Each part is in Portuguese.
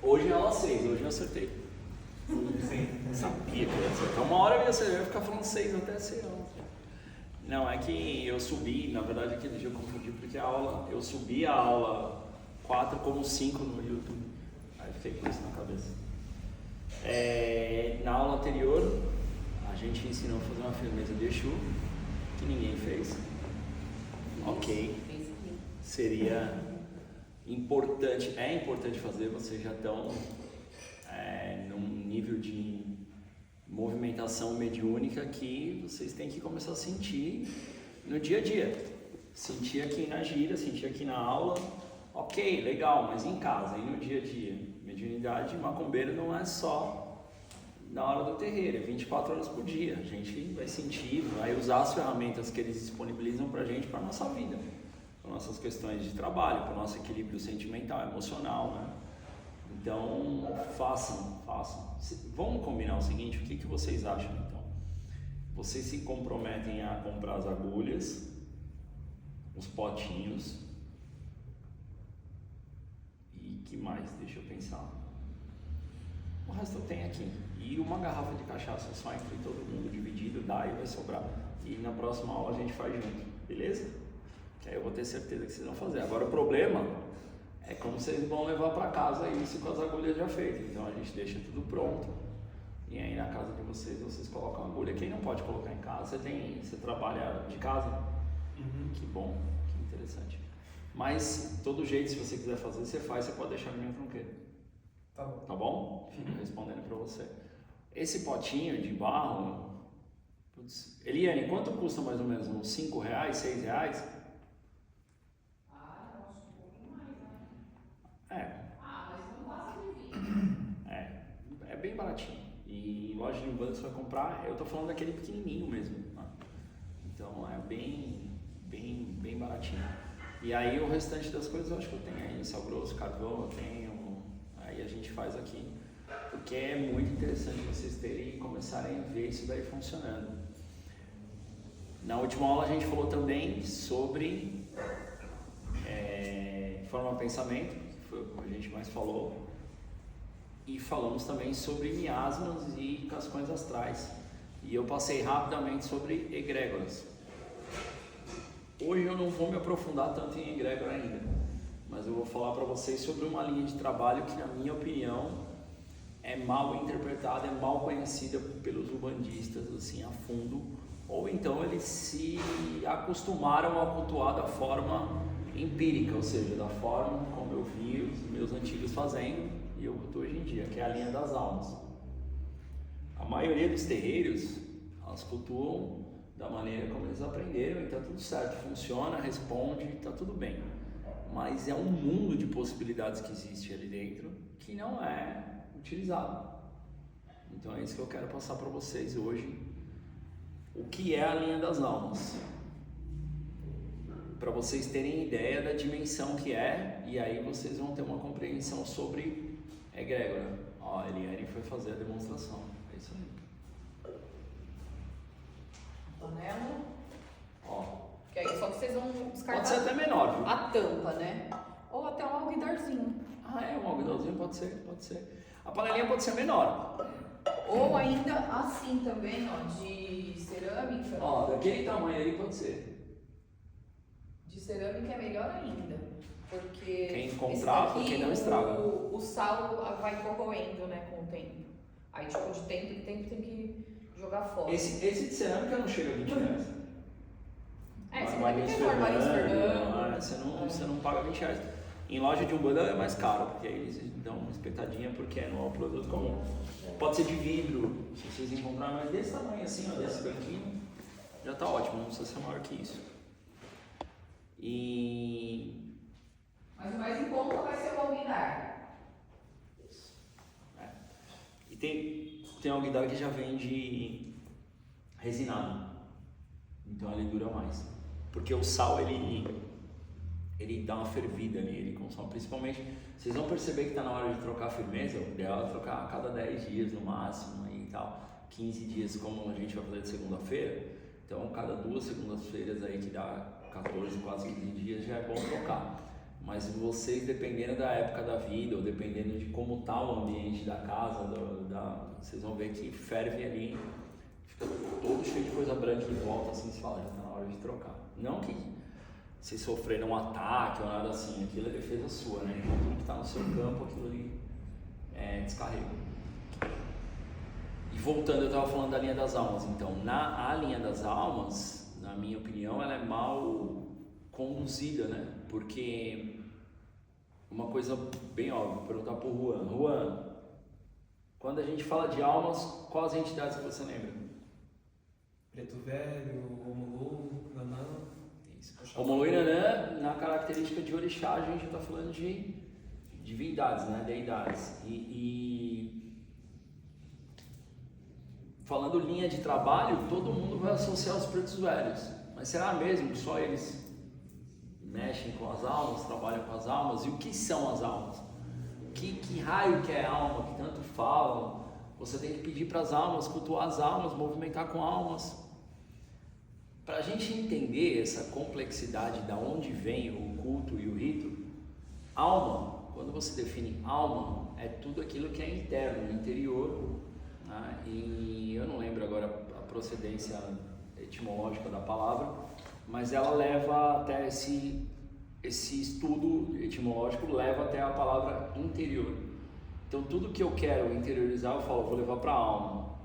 Hoje é aula 6, hoje eu acertei. Sim. Sabia que eu ia acertar. Uma hora eu ia ficar falando 6 até ser aula. Não, é que eu subi, na verdade aquele dia eu confundi porque eu subi a aula 4 como 5 no YouTube. Aí fiquei com isso na cabeça. Na aula anterior, a gente ensinou a fazer uma firmeza de Exu, que ninguém fez. Ok. Seria importante, é importante fazer, vocês já estão num nível de movimentação mediúnica que vocês têm que começar a sentir no dia a dia. Sentir aqui na gira, sentir aqui na aula, ok, legal, mas em casa, e no dia a dia? Mediunidade macumbeira não é só na hora do terreiro, é 24 horas por dia. A gente vai sentir, vai usar as ferramentas que eles disponibilizam pra gente, pra nossa vida, para nossas questões de trabalho, para o nosso equilíbrio sentimental, emocional, né? Então, façam. Vamos combinar o seguinte, o que vocês acham então? Vocês se comprometem a comprar as agulhas, os potinhos e que mais? Deixa eu pensar. O resto eu tenho aqui. E uma garrafa de cachaça só entre todo mundo dividido, dá e vai sobrar. E na próxima aula a gente faz junto, beleza? Que aí eu vou ter certeza que vocês vão fazer. Agora o problema é como vocês vão levar para casa isso com as agulhas já feitas. Então a gente deixa tudo pronto. E aí na casa de vocês colocam a agulha. Quem não pode colocar em casa, você trabalha de casa? Uhum. Que bom, que interessante. Mas todo jeito, se você quiser fazer, você faz, você pode deixar no meu tronqueiro. Tá bom. Tá bom? Fico respondendo para você. Esse potinho de barro, putz, Eliane, quanto custa mais ou menos? Uns 5 reais, 6 reais? É bem baratinho. E em loja de Umbanda você vai comprar, eu tô falando daquele pequenininho mesmo. Né? Então é bem baratinho. E aí o restante das coisas eu acho que eu tenho aí, sal grosso, carvão eu tenho, aí a gente faz aqui. Porque é muito interessante vocês terem e começarem a ver isso daí funcionando. Na última aula a gente falou também sobre forma pensamento, que foi o que a gente mais falou. E falamos também sobre miasmas e cascões astrais. E eu passei rapidamente sobre egrégoras. Hoje eu não vou me aprofundar tanto em egrégora ainda, mas eu vou falar para vocês sobre uma linha de trabalho que, na minha opinião, é mal interpretada, é mal conhecida pelos umbandistas assim a fundo, ou então eles se acostumaram a cultuar da forma empírica, ou seja, da forma como eu vi os meus antigos fazendo e eu cultuo hoje em dia, que é a linha das almas. A maioria dos terreiros, elas cultuam da maneira como eles aprenderam e tá tudo certo, funciona, responde, tá tudo bem. Mas é um mundo de possibilidades que existe ali dentro que não é utilizado. Então é isso que eu quero passar para vocês hoje. O que é a linha das almas? Para vocês terem ideia da dimensão que é, e aí vocês vão ter uma compreensão sobre egrégora. Ó, a Eliane foi fazer a demonstração. É isso aí. Panela. Ó. Que aí só que vocês vão descartar. Pode ser até menor, viu? A tampa, né? Ou até um alguidarzinho. Um algodãozinho pode ser. A panelinha pode ser menor. Ou ainda assim também, ó, de cerâmica. Ó, daquele tamanho aí pode ser. De cerâmica é melhor ainda. Porque Quem esse comprar, daqui, porque não estraga. o sal vai corroendo, né, com o tempo. Aí tipo, de tempo em tempo tem que jogar fora. Esse de cerâmica não chega a 20 reais. Esse Vai daqui é melhor, Maris Fernando. Você não paga 20 reais. Em loja de Umbanda é mais caro, porque aí eles dão uma espetadinha porque não é um produto comum. Pode ser de vidro, se vocês encontrarem, mas desse tamanho assim, ó, desse branquinho, já tá ótimo, não precisa ser maior que isso. Mas o mais em conta vai ser o alguidar. E tem alguidar que já vem de resinado, então ele dura mais. Porque o sal, ele dá uma fervida ali, ele consome. Principalmente, vocês vão perceber que está na hora de trocar a firmeza. O ideal é trocar a cada 10 dias no máximo aí e tal. 15 dias, como a gente vai fazer de segunda-feira. Então, cada 2 segundas-feiras aí, que dá 14, quase 15 dias, já é bom trocar. mas vocês, dependendo da época da vida, ou dependendo de como está o ambiente da casa, vocês vão ver que ferve ali, fica todo cheio de coisa branca em volta, assim, você fala, já está na hora de trocar. Não que vocês sofreram um ataque ou nada assim, aquilo é defesa sua, né? Então tudo que está no seu campo, aquilo ali é descarrego. E voltando, eu estava falando da linha das almas. Então, a linha das almas, na minha opinião, ela é mal conduzida, né? Porque uma coisa bem óbvia, vou perguntar pro Juan. Juan, quando a gente fala de almas, quais as entidades que você lembra? Preto Velho, Omulu, Nanã. Omulu e Nanã, na característica de orixá, a gente está falando de divindades, né? Deidades. Falando linha de trabalho, todo mundo vai associar os pretos velhos. Mas será mesmo que só eles mexem com as almas, trabalham com as almas? E o que são as almas? Que raio que é alma, que tanto falam? Você tem que pedir para as almas, cultuar as almas, movimentar com almas. Para a gente entender essa complexidade de onde vem o culto e o rito, alma, quando você define alma, é tudo aquilo que é interno, interior, né? E eu não lembro agora a procedência etimológica da palavra, mas ela leva até esse estudo etimológico, leva até a palavra interior. Então tudo que eu quero interiorizar, eu falo, vou levar para a alma.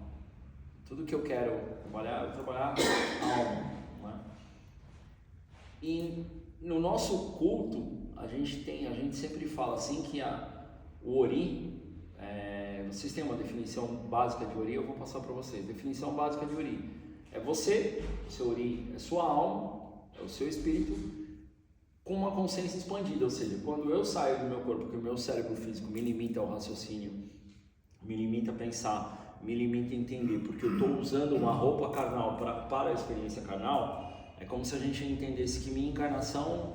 Tudo que eu quero trabalhar, eu vou trabalhar a alma, né? E no nosso culto, a gente sempre fala assim que o Ori, vocês têm uma definição básica de Ori, eu vou passar para vocês. Definição básica de Ori é você, seu Ori é sua alma, é o seu espírito, com uma consciência expandida, ou seja, quando eu saio do meu corpo, porque o meu cérebro físico me limita ao raciocínio, me limita a pensar, me limita a entender, porque eu estou usando uma roupa carnal para a experiência carnal, é como se a gente entendesse que minha encarnação,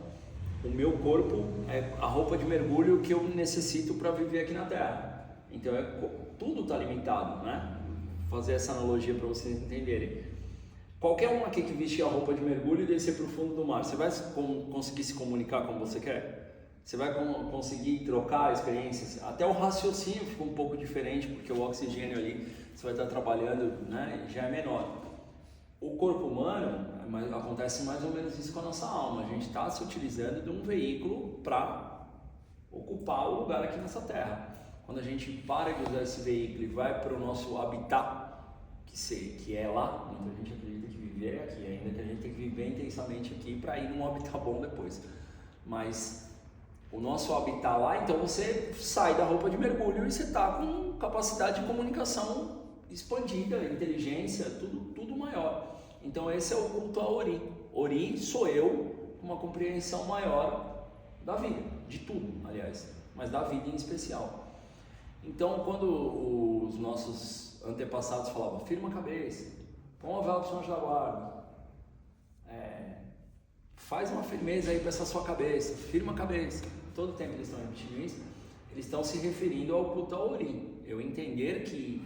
o meu corpo é a roupa de mergulho que eu necessito para viver aqui na Terra. Então tudo está limitado, né? Vou fazer essa analogia para vocês entenderem. Qualquer um aqui que vestir a roupa de mergulho e descer para o fundo do mar, você vai conseguir se comunicar como você quer? Você vai conseguir trocar experiências? Até o raciocínio fica um pouco diferente, porque o oxigênio ali, você vai estar trabalhando, né, já é menor. O corpo humano, acontece mais ou menos isso com a nossa alma. A gente está se utilizando de um veículo para ocupar o lugar aqui nessa terra. Quando a gente para de usar esse veículo e vai para o nosso habitat, que é lá, muita gente acredita que viver é aqui, ainda que a gente tem que viver intensamente aqui para ir num habitat bom depois. Mas o nosso habitat lá, então você sai da roupa de mergulho e você está com capacidade de comunicação expandida, inteligência, tudo maior. Então esse é o culto a Ori. Ori sou eu com uma compreensão maior da vida, de tudo, aliás, mas da vida em especial. Então quando os nossos antepassados falavam, firma a cabeça, põe uma vela para o São João da Guarda, faz uma firmeza aí para essa sua cabeça, firma a cabeça, todo tempo eles estão repetindo isso, eles estão se referindo ao culto a Ori. Eu entender que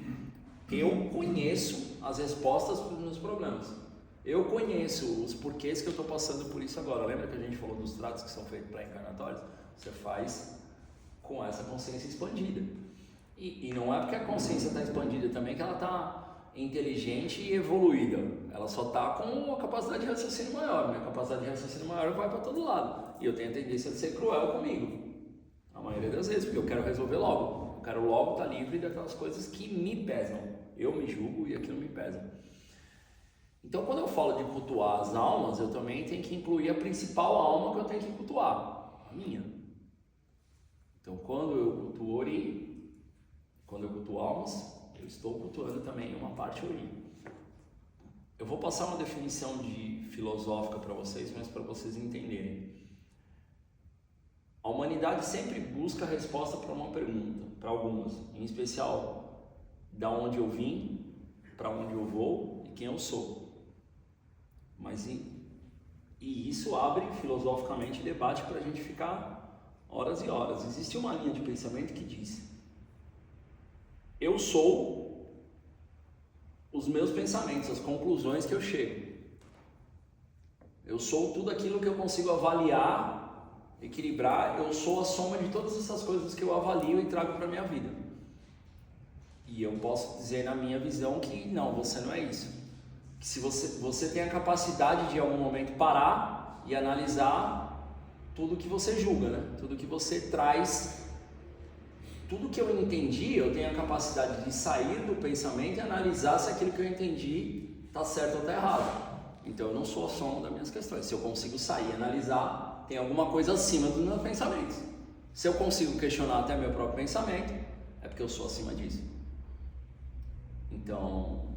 eu conheço as respostas para os meus problemas. Eu conheço os porquês que eu estou passando por isso agora. Lembra que a gente falou dos tratos que são feitos pré-encarnatórios? Você faz com essa consciência expandida. E não é porque a consciência está expandida também que ela está inteligente e evoluída. Ela só está com uma capacidade de raciocínio maior. Minha capacidade de raciocínio maior vai para todo lado. E eu tenho a tendência de ser cruel comigo. A maioria das vezes, porque eu quero resolver logo. Eu quero logo estar livre daquelas coisas que me pesam. Eu me julgo e aquilo me pesa. Então, quando eu falo de cultuar as almas, eu também tenho que incluir a principal alma que eu tenho que cultuar, a minha. Então, quando eu cultuo Ori, quando eu cultuo almas, eu estou cultuando também uma parte Ori. Eu vou passar uma definição filosófica para vocês, mas para vocês entenderem. A humanidade sempre busca a resposta para uma pergunta, para algumas, em especial, da onde eu vim, para onde eu vou e quem eu sou. Mas e isso abre filosoficamente debate para a gente ficar horas e horas. Existe uma linha de pensamento que diz: eu sou os meus pensamentos, as conclusões que eu chego. Eu sou tudo aquilo que eu consigo avaliar Equilibrar, eu sou a soma de todas essas coisas que eu avalio e trago para minha vida. E eu posso dizer na minha visão que não, você não é isso. Que se você tem a capacidade de em algum momento parar e analisar tudo que você julga, né? Tudo que você traz, tudo que eu entendi, eu tenho a capacidade de sair do pensamento e analisar se aquilo que eu entendi está certo ou está errado. Então eu não sou a soma das minhas questões. Se eu consigo sair e analisar, tem alguma coisa acima dos meus pensamentos. Se eu consigo questionar até meu próprio pensamento, é porque eu sou acima disso. Então,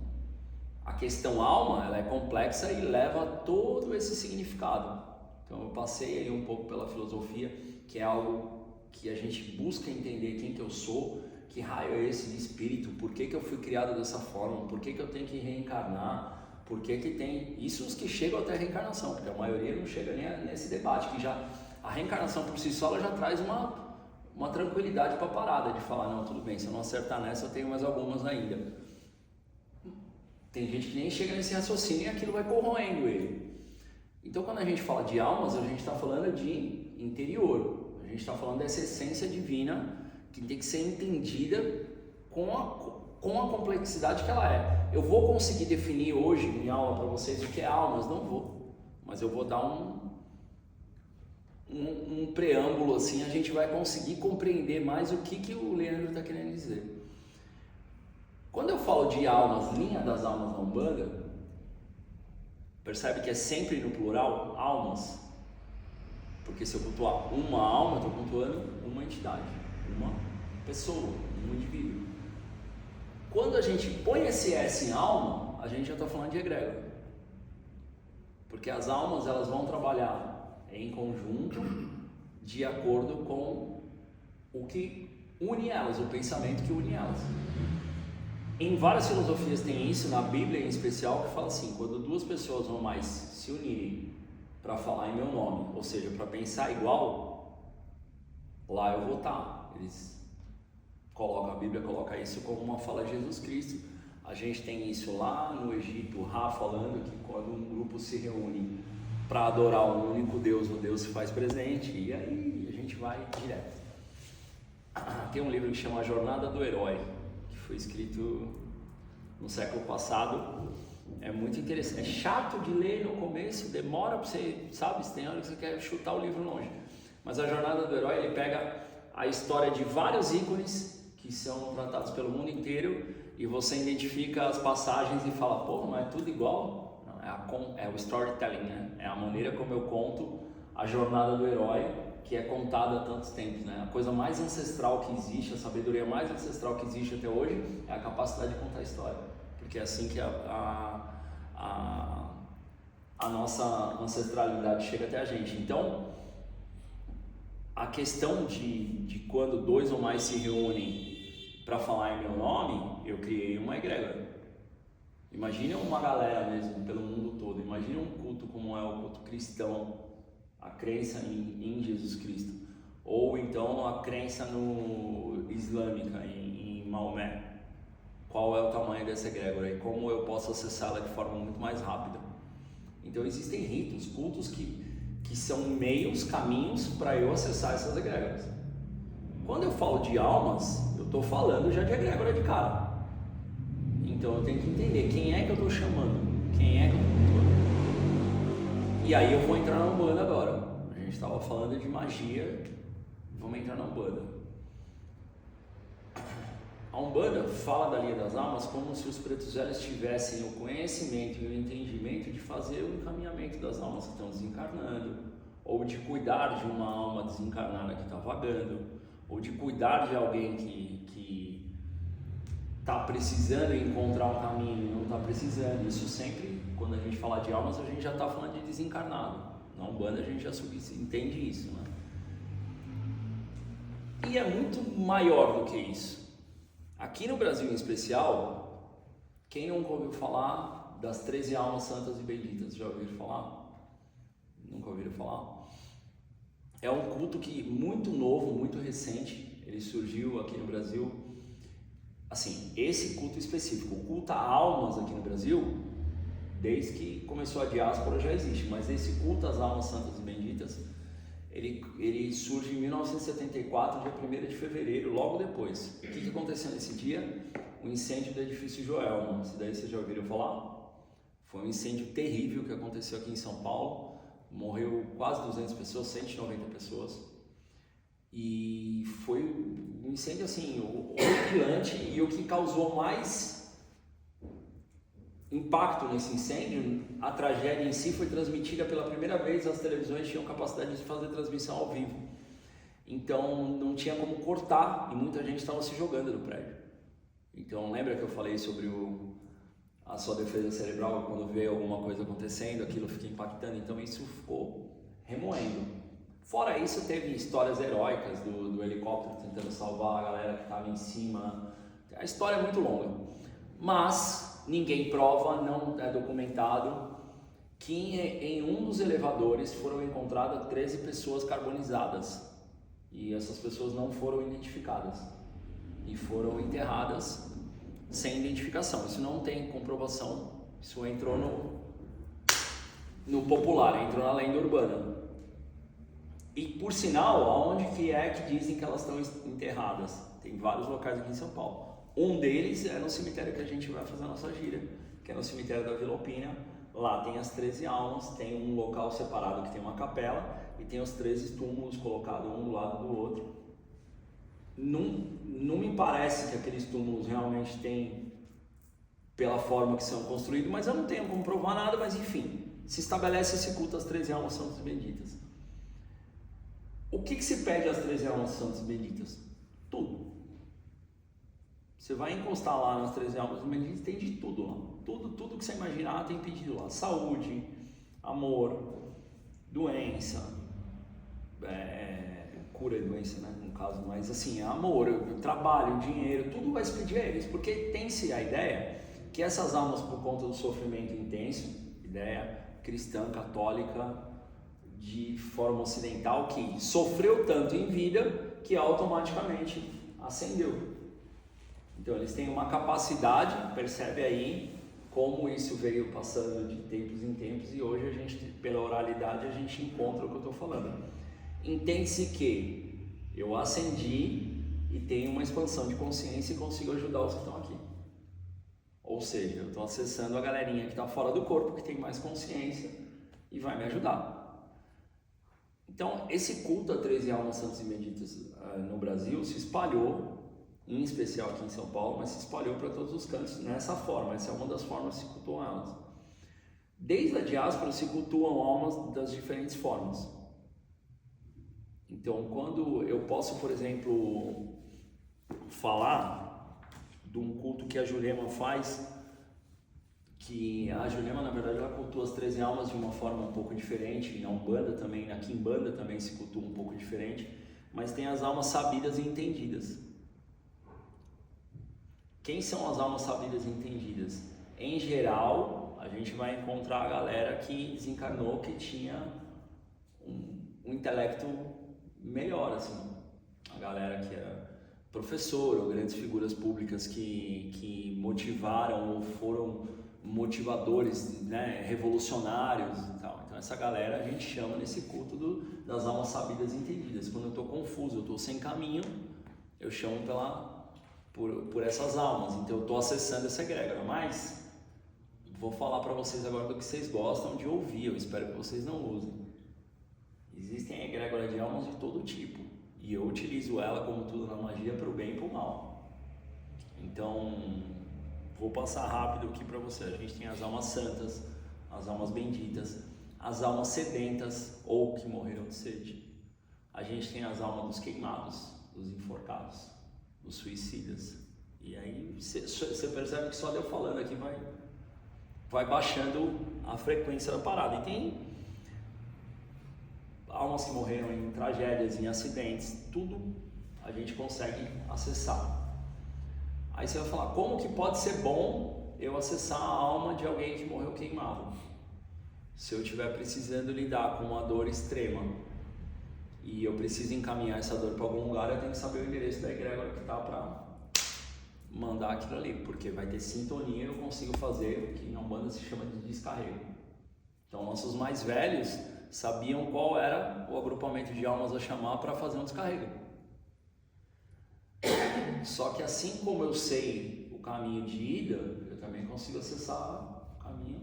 a questão alma, ela é complexa e leva todo esse significado. Então eu passei aí um pouco pela filosofia, que é algo que a gente busca entender quem que eu sou, que raio é esse de espírito, por que que eu fui criado dessa forma, por que que eu tenho que reencarnar, por que que tem... Isso os que chegam até a reencarnação, porque a maioria não chega nem nesse debate, que já a reencarnação por si só ela já traz uma tranquilidade para a parada, de falar, não, tudo bem, se eu não acertar nessa eu tenho mais algumas ainda. Tem gente que nem chega nesse raciocínio e aquilo vai corroendo ele. Então quando a gente fala de almas, a gente está falando de interior, a gente está falando dessa essência divina que tem que ser entendida com a complexidade que ela é. Eu vou conseguir definir hoje em aula para vocês o que é almas? Não vou, mas eu vou dar um preâmbulo assim, a gente vai conseguir compreender mais o que o Leandro está querendo dizer. Quando eu falo de almas, linha das almas na Umbanda, percebe que é sempre no plural, almas? Porque se eu cultuar uma alma, estou cultuando uma entidade, uma pessoa, um indivíduo. Quando a gente põe esse S em alma, a gente já está falando de egrégora. Porque as almas elas vão trabalhar em conjunto de acordo com o que une elas, o pensamento que une elas. Em várias filosofias tem isso, na Bíblia em especial, que fala assim, quando duas pessoas ou mais se unirem para falar em meu nome, ou seja, para pensar igual, lá eu vou estar. Eles colocam, a Bíblia coloca isso como uma fala de Jesus Cristo. A gente tem isso lá no Egito, Ra falando que quando um grupo se reúne para adorar um único Deus, o Deus se faz presente, e aí a gente vai direto. Tem um livro que chama A Jornada do Herói, que foi escrito no século passado. É muito interessante, é chato de ler no começo, demora para você, sabe, tem hora que você quer chutar o livro longe. Mas A Jornada do Herói, ele pega a história de vários ícones que são tratados pelo mundo inteiro e você identifica as passagens e fala, pô, não é tudo igual? Não, é o storytelling, né? É a maneira como eu conto a jornada do herói, que é contada há tantos tempos, né? A coisa mais ancestral que existe, a sabedoria mais ancestral que existe até hoje é a capacidade de contar a história, porque é assim que a nossa ancestralidade chega até a gente. Então, a questão de quando dois ou mais se reúnem para falar em meu nome, eu criei uma egrégora. Imagina uma galera mesmo, pelo mundo todo, imagina um culto como é o culto cristão, a crença em Jesus Cristo, ou então a crença no islâmica, em Maomé. Qual é o tamanho dessa egrégora e como eu posso acessá-la de forma muito mais rápida. Então existem ritos, cultos que são meios, caminhos para eu acessar essas egrégoras. Quando eu falo de almas, eu estou falando já de egrégora de cara. Então eu tenho que entender quem é que eu estou chamando, quem é que eu estou cultuando. E aí eu vou entrar na Umbanda agora. A gente estava falando de magia, vamos entrar na Umbanda. A Umbanda fala da linha das almas como se os pretos velhos tivessem o conhecimento e o entendimento de fazer o encaminhamento das almas que estão desencarnando, ou de cuidar de uma alma desencarnada que está vagando, ou de cuidar de alguém que está precisando encontrar um caminho e não está precisando. Isso sempre, quando a gente fala de almas, a gente já está falando de desencarnado. Na Umbanda a gente já entende isso, né? E é muito maior do que isso. Aqui no Brasil em especial, quem nunca ouviu falar das 13 almas santas e benditas? Já ouviram falar? Nunca ouviram falar? É um culto que muito novo, muito recente, ele surgiu aqui no Brasil. Assim, esse culto específico, o culto a almas aqui no Brasil, desde que começou a diáspora já existe, mas esse culto às almas santas e benditas, Ele surge em 1974, dia 1º de fevereiro, logo depois. O que aconteceu nesse dia? O incêndio do edifício Joelma. Isso daí vocês já ouviram falar? Foi um incêndio terrível que aconteceu aqui em São Paulo. Morreu quase 200 pessoas, 190 pessoas. E foi um incêndio assim, horripilante, e o que causou mais impacto nesse incêndio, a tragédia em si foi transmitida pela primeira vez, as televisões tinham capacidade de fazer transmissão ao vivo. Então não tinha como cortar e muita gente estava se jogando no prédio. Então lembra que eu falei sobre a sua defesa cerebral, quando vê alguma coisa acontecendo, aquilo fica impactando, então isso ficou remoendo. Fora isso, teve histórias heróicas do helicóptero tentando salvar a galera que estava em cima. A história é muito longa, mas ninguém prova, não é documentado, que em um dos elevadores foram encontradas 13 pessoas carbonizadas e essas pessoas não foram identificadas e foram enterradas sem identificação. Isso não tem comprovação, isso entrou no popular, entrou na lenda urbana. E por sinal, aonde que é que dizem que elas estão enterradas? Tem vários locais aqui em São Paulo. Um deles é no cemitério que a gente vai fazer a nossa gira, que é no cemitério da Vila Alpina. Lá tem as 13 almas, tem um local separado que tem uma capela e tem os 13 túmulos colocados um do lado do outro. Não me parece que aqueles túmulos realmente têm, pela forma que são construídos, mas eu não tenho como provar nada, mas enfim, se estabelece esse culto às 13 almas santas e benditas. O que se pede às 13 almas santas e benditas? Tudo. Você vai encostar lá nas 13 almas benditas, tem de tudo lá. Tudo que você imaginar tem pedido lá. Saúde, amor, doença, cura e doença, né, no caso, mas assim, amor, trabalho, dinheiro, tudo vai se pedir a eles, porque tem-se a ideia que essas almas, por conta do sofrimento intenso, ideia cristã, católica, de forma ocidental, que sofreu tanto em vida que automaticamente ascendeu. Então eles têm uma capacidade, percebe aí como isso veio passando de tempos em tempos, e hoje a gente, pela oralidade, a gente encontra o que eu estou falando. Entende-se que eu ascendi e tenho uma expansão de consciência e consigo ajudar os que estão aqui. Ou seja, eu estou acessando a galerinha que está fora do corpo, que tem mais consciência e vai me ajudar. Então, esse culto a 13 almas santas e benditas no Brasil se espalhou, em especial aqui em São Paulo, mas se espalhou para todos os cantos nessa forma. Essa é uma das formas que se cultuam elas. Desde a diáspora se cultuam almas das diferentes formas. Então, quando eu posso, por exemplo, falar de um culto que a Jurema faz, que a Jurema, na verdade, ela cultua as 13 almas de uma forma um pouco diferente, na Umbanda também, na Quimbanda também se cultua um pouco diferente, mas tem as almas sabidas e entendidas. Quem são as almas sabidas e entendidas? Em geral, a gente vai encontrar a galera que desencarnou, que tinha um intelecto melhor, assim. A galera que era professor ou grandes figuras públicas que motivaram ou foram motivadores, né, revolucionários e tal. Então essa galera a gente chama nesse culto das almas sabidas e entendidas. Quando eu estou confuso, eu estou sem caminho, eu chamo por essas almas. Então eu estou acessando essa egrégora. Mas vou falar para vocês agora do que vocês gostam de ouvir. Eu espero que vocês não usem. Existem egrégoras de almas de todo tipo, e eu utilizo ela, como tudo na magia, para o bem e para o mal. Então, vou passar rápido aqui para você. A gente tem as almas santas, as almas benditas, as almas sedentas ou que morreram de sede. A gente tem as almas dos queimados, dos enforcados, dos suicidas. E aí você percebe que só de eu falando aqui vai baixando a frequência da parada. E tem almas que morreram em tragédias, em acidentes, tudo a gente consegue acessar. Aí você vai falar, como que pode ser bom eu acessar a alma de alguém que morreu queimado? Se eu estiver precisando lidar com uma dor extrema e eu preciso encaminhar essa dor para algum lugar, eu tenho que saber o endereço da egrégora que está para mandar aquilo ali, porque vai ter sintonia e eu consigo fazer o que na Umbanda se chama de descarrego. Então nossos mais velhos sabiam qual era o agrupamento agrupamento de almas a chamar para fazer um descarrego. Só que assim como eu sei o caminho de ida, eu também consigo acessar o caminho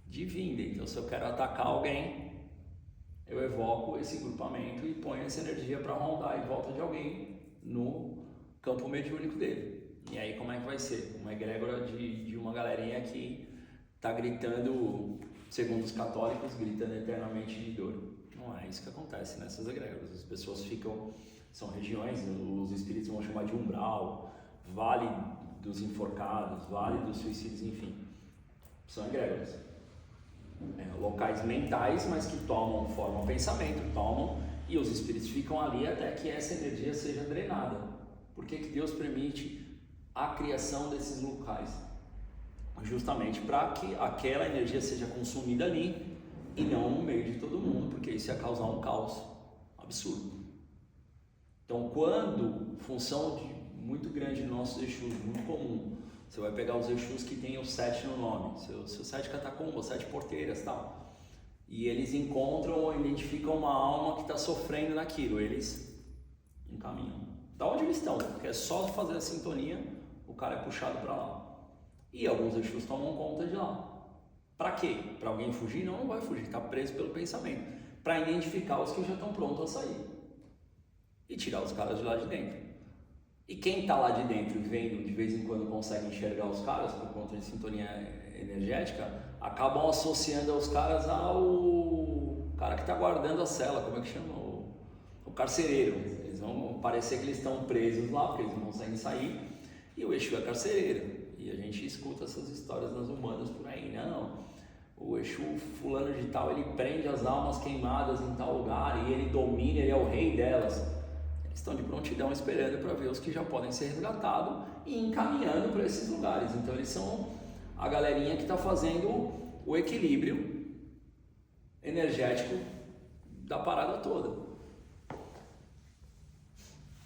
de vinda. Então, se eu quero atacar alguém, eu evoco esse grupamento e ponho essa energia para rondar em volta de alguém no campo mediúnico dele. E aí como é que vai ser? Uma egrégora de uma galerinha que está gritando, segundo os católicos, gritando eternamente de dor. Não é isso que acontece nessas egrégoras. As pessoas ficam, são regiões, os espíritos vão chamar de umbral, vale dos enforcados, vale dos suicídios, enfim. São egrégoras. Locais mentais, mas que formam pensamento, e os espíritos ficam ali até que essa energia seja drenada. Por que Deus permite a criação desses locais? Justamente para que aquela energia seja consumida ali e não no meio de todo mundo, porque isso ia causar um caos absurdo. Então, quando, função muito grande de nossos Exus, muito comum, você vai pegar os Exus que tem o 7 no nome, seu 7 catacumbas, 7 porteiras e tal, e eles encontram ou identificam uma alma que está sofrendo naquilo, eles encaminham. Da onde eles estão? Porque é só fazer a sintonia, o cara é puxado para lá. E alguns Exus tomam conta de lá. Para quê? Para alguém fugir? Não, não vai fugir, está preso pelo pensamento. Para identificar os que já estão prontos a sair e tirar os caras de lá de dentro. E quem está lá de dentro vendo, de vez em quando consegue enxergar os caras por conta de sintonia energética, acabam associando os caras ao cara que está guardando a cela, como é que chama? O carcereiro. Eles vão parecer que eles estão presos lá, porque eles não conseguem sair, e o Exu é carcereiro. E a gente escuta essas histórias nas humanas por aí, não, o Exu fulano de tal, ele prende as almas queimadas em tal lugar, e ele domina, ele é o rei delas. Eles estão de prontidão esperando para ver os que já podem ser resgatados e encaminhando para esses lugares. Então eles são a galerinha que está fazendo o equilíbrio energético da parada toda.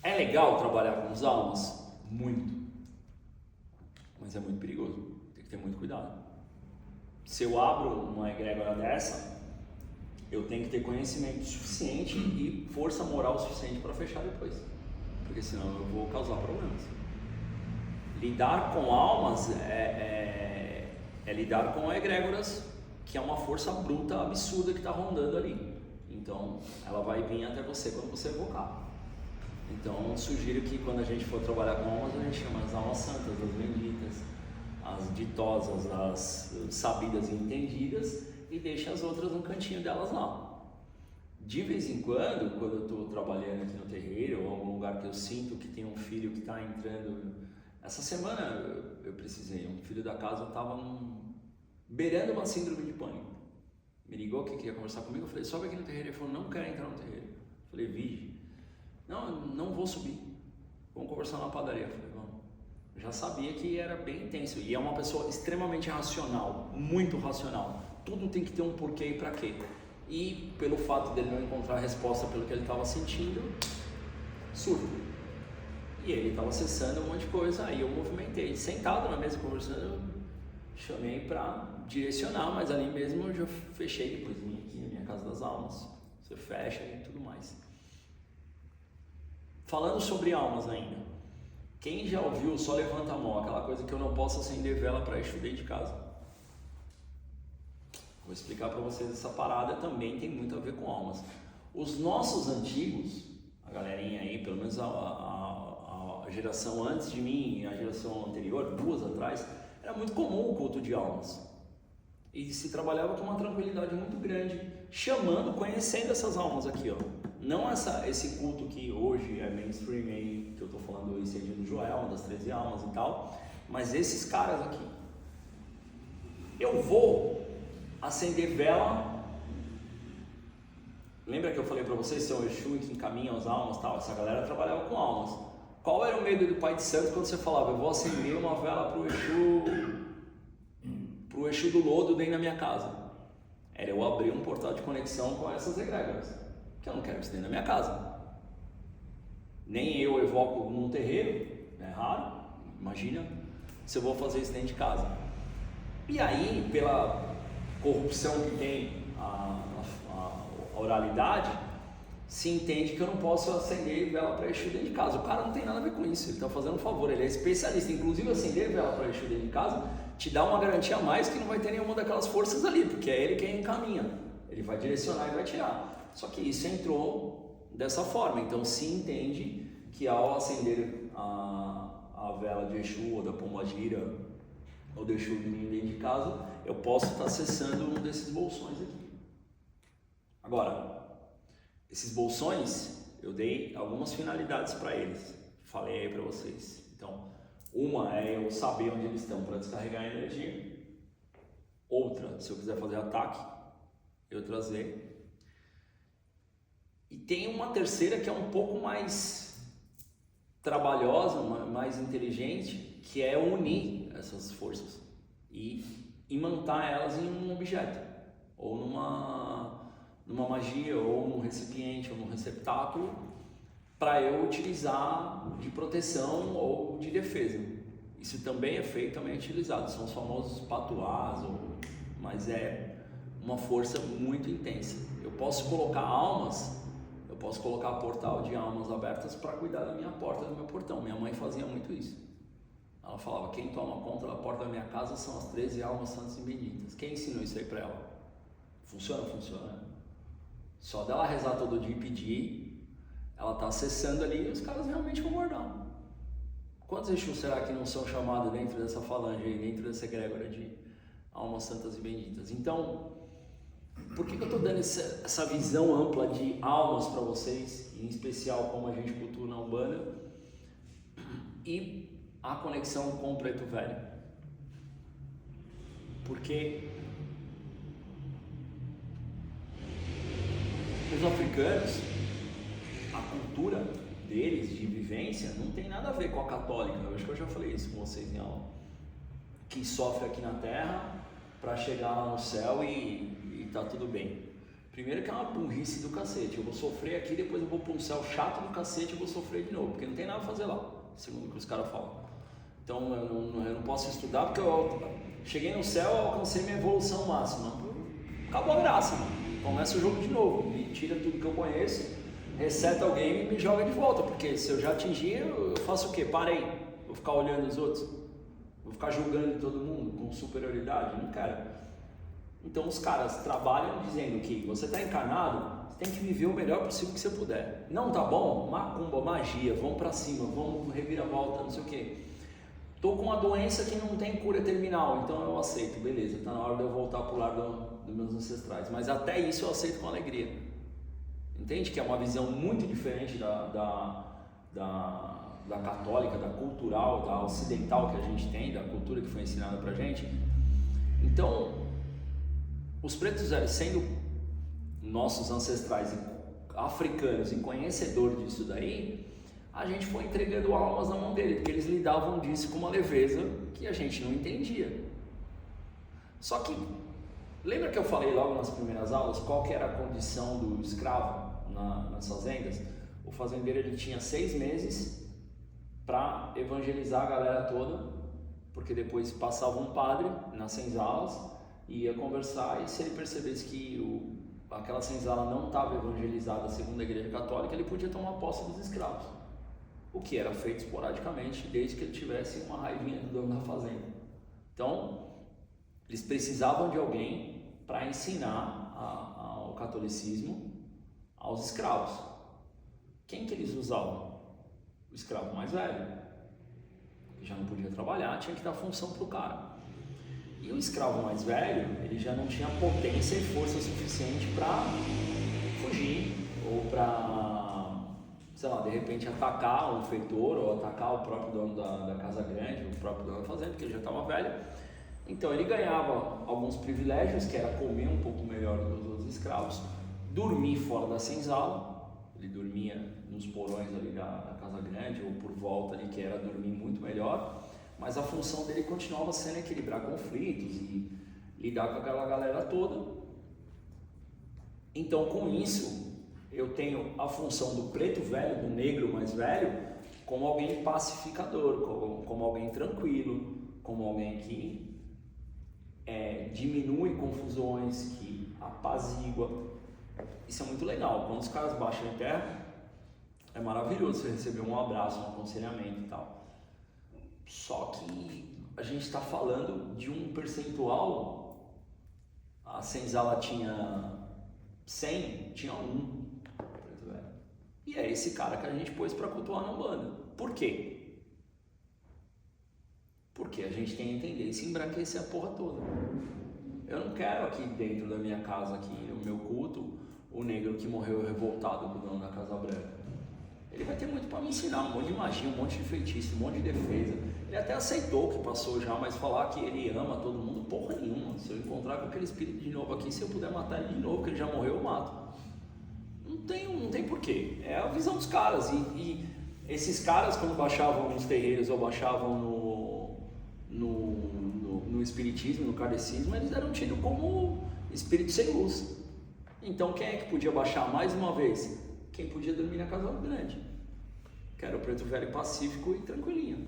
É legal trabalhar com as almas? Muito. Mas é muito perigoso. Tem que ter muito cuidado. Se eu abro uma egrégora dessa, eu tenho que ter conhecimento suficiente e força moral suficiente para fechar depois. Porque senão eu vou causar problemas. Lidar com almas é lidar com egrégoras, que é uma força bruta, absurda que está rondando ali. Então, ela vai vir até você quando você evocar. Então, sugiro que quando a gente for trabalhar com almas, a gente chama as almas santas, as benditas, as ditosas, as sabidas e entendidas, e deixa as outras no cantinho delas lá. De vez em quando eu estou trabalhando aqui no terreiro, ou algum lugar que eu sinto que tem um filho que está entrando... Essa semana eu precisei, um filho da casa estava beirando uma síndrome de pânico. Me ligou que queria conversar comigo, eu falei, sobe aqui no terreiro. Ele falou, não quero entrar no terreiro. Eu falei, vige. Não vou subir, vamos conversar na padaria. Eu falei, vamos. Eu já sabia que era bem intenso, e é uma pessoa extremamente racional, muito racional. Tudo tem que ter um porquê e pra quê. E pelo fato dele não encontrar a resposta pelo que ele estava sentindo, surto. E ele estava acessando um monte de coisa, aí eu movimentei, sentado na mesa conversando, eu chamei para direcionar, mas ali mesmo eu já fechei, depois vim aqui na minha casa das almas, você fecha e tudo mais. Falando sobre almas ainda, quem já ouviu só levanta a mão, aquela coisa que eu não posso acender vela para Exu dentro de casa? Vou explicar para vocês, essa parada também tem muito a ver com almas. Os nossos antigos, a galerinha aí, pelo menos a geração antes de mim e a geração anterior, duas atrás, era muito comum o culto de almas. E se trabalhava com uma tranquilidade muito grande, chamando, conhecendo essas almas aqui, ó. Não esse culto que hoje é mainstream aí, que eu tô falando esse aí do Joel, das 13 almas e tal, mas esses caras aqui. Eu vou acender vela. Lembra que eu falei pra vocês, seu Exu que encaminha as almas e tal? Essa galera trabalhava com almas. Qual era o medo do Pai de Santo quando você falava, eu vou acender uma vela pro Exu do lodo dentro da minha casa? Era eu abrir um portal de conexão com essas egrégoras, que eu não quero isso dentro da minha casa. Nem eu evoco num terreiro, é raro, imagina se eu vou fazer isso dentro de casa. E aí, pela corrupção que tem a oralidade, se entende que eu não posso acender vela para Exu dentro de casa. O cara não tem nada a ver com isso, ele está fazendo um favor, ele é especialista. Inclusive, acender vela para Exu dentro de casa te dá uma garantia a mais que não vai ter nenhuma daquelas forças ali, porque é ele quem encaminha, ele vai direcionar e vai tirar. Só que isso entrou dessa forma, então se entende que ao acender a vela de Exu ou da Pombagira ou do Exu dentro de casa, eu posso estar acessando um desses bolsões aqui. Agora, esses bolsões, eu dei algumas finalidades para eles, falei aí para vocês. Então, uma é eu saber onde eles estão para descarregar a energia. Outra, se eu quiser fazer ataque, eu trazer. E tem uma terceira que é um pouco mais trabalhosa, mais inteligente, que é unir essas forças e imantar elas em um objeto, ou numa magia, ou num recipiente, ou num receptáculo, para eu utilizar de proteção ou de defesa. Isso também é feito, também é utilizado, são os famosos patuás, mas é uma força muito intensa. Eu posso colocar almas, eu posso colocar portal de almas abertas para cuidar da minha porta, do meu portão. Minha mãe fazia muito isso. Ela falava, quem toma conta da porta da minha casa são as 13 almas santas e benditas. Quem ensinou isso aí para ela? Funciona, funciona. Só dela rezar todo dia e pedir, ela está acessando ali e os caras realmente vão guardar. Quantos Exus será que não são chamados dentro dessa falange aí, dentro dessa egrégora de almas santas e benditas? Então, por que eu estou dando essa visão ampla de almas para vocês, em especial como a gente cultua na Umbanda, e a conexão com o Preto Velho? Porque os africanos, a cultura deles de vivência não tem nada a ver com a católica. Eu acho que eu já falei isso com vocês em aula. Que sofre aqui na terra para chegar lá no céu e tá tudo bem. Primeiro que é uma burrice do cacete. Eu vou sofrer aqui, depois eu vou para um céu chato do cacete e vou sofrer de novo, porque não tem nada a fazer lá, segundo o que os caras falam. Então eu não posso estudar porque eu cheguei no céu, eu alcancei minha evolução máxima. Acabou a graça, mano. Começa o jogo de novo, me tira tudo que eu conheço, reseta o game e me joga de volta, porque se eu já atingir, eu faço o quê? Parei, vou ficar olhando os outros, vou ficar julgando todo mundo com superioridade? Não quero. Então os caras trabalham dizendo que você está encarnado, você tem que viver o melhor possível que você puder. Não tá bom? Macumba, magia, vamos pra cima, vamos reviravolta, não sei o quê. Tô com uma doença que não tem cura terminal, então eu aceito, beleza, tá na hora de eu voltar pro lar dos meus ancestrais, mas até isso eu aceito com alegria. Entende que é uma visão muito diferente da católica, da cultural, da ocidental que a gente tem, da cultura que foi ensinada pra gente. Então, os pretos velhos, sendo nossos ancestrais africanos e conhecedores disso daí, a gente foi entregando almas na mão dele, porque eles lidavam disso com uma leveza que a gente não entendia. Só que, lembra que eu falei logo nas primeiras aulas qual que era a condição do escravo nas fazendas? O fazendeiro ele tinha 6 meses para evangelizar a galera toda, porque depois passava um padre nas senzalas, ia conversar, e se ele percebesse que aquela senzala não estava evangelizada segundo a Igreja Católica, ele podia tomar posse dos escravos, o que era feito esporadicamente, desde que ele tivesse uma raivinha do dono da fazenda. Então, eles precisavam de alguém para ensinar o catolicismo aos escravos. Quem que eles usavam? O escravo mais velho, que já não podia trabalhar, tinha que dar função para o cara. E o escravo mais velho, ele já não tinha potência e força suficiente para fugir, ou para, sei lá, de repente atacar um feitor, ou atacar o próprio dono da casa grande, o próprio dono da fazenda, porque ele já estava velho. Então ele ganhava alguns privilégios, que era comer um pouco melhor do que os outros escravos, dormir fora da senzala, ele dormia nos porões ali da casa grande, ou por volta ali, que era dormir muito melhor, mas a função dele continuava sendo equilibrar conflitos e lidar com aquela galera toda. Então, com isso, eu tenho a função do preto velho, do negro mais velho, como alguém pacificador, como alguém tranquilo, como alguém que diminui confusões, que apazigua. Isso é muito legal. Quando os caras baixam em terra, é maravilhoso você receber um abraço, um aconselhamento e tal. Só que a gente está falando de um percentual. A senzala tinha 100, tinha 1. E é esse cara que a gente pôs para cultuar na Umbanda. Por quê? Porque a gente tem que entender e se embranquecer a porra toda. Eu não quero aqui dentro da minha casa, aqui no meu culto, o negro que morreu revoltado com o dono da Casa Branca. Ele vai ter muito para me ensinar, um monte de magia, um monte de feitiço, um monte de defesa. Ele até aceitou o que passou já, mas falar que ele ama todo mundo, porra nenhuma. Se eu encontrar com aquele espírito de novo aqui, se eu puder matar ele de novo, porque ele já morreu, eu mato. Não tem porquê. É a visão dos caras. E esses caras, quando baixavam nos terreiros ou baixavam no espiritismo, no kardecismo, eles eram tidos como espíritos sem luz. Então quem é que podia baixar mais uma vez? Quem podia dormir na casa grande, que era o preto velho pacífico e tranquilinho.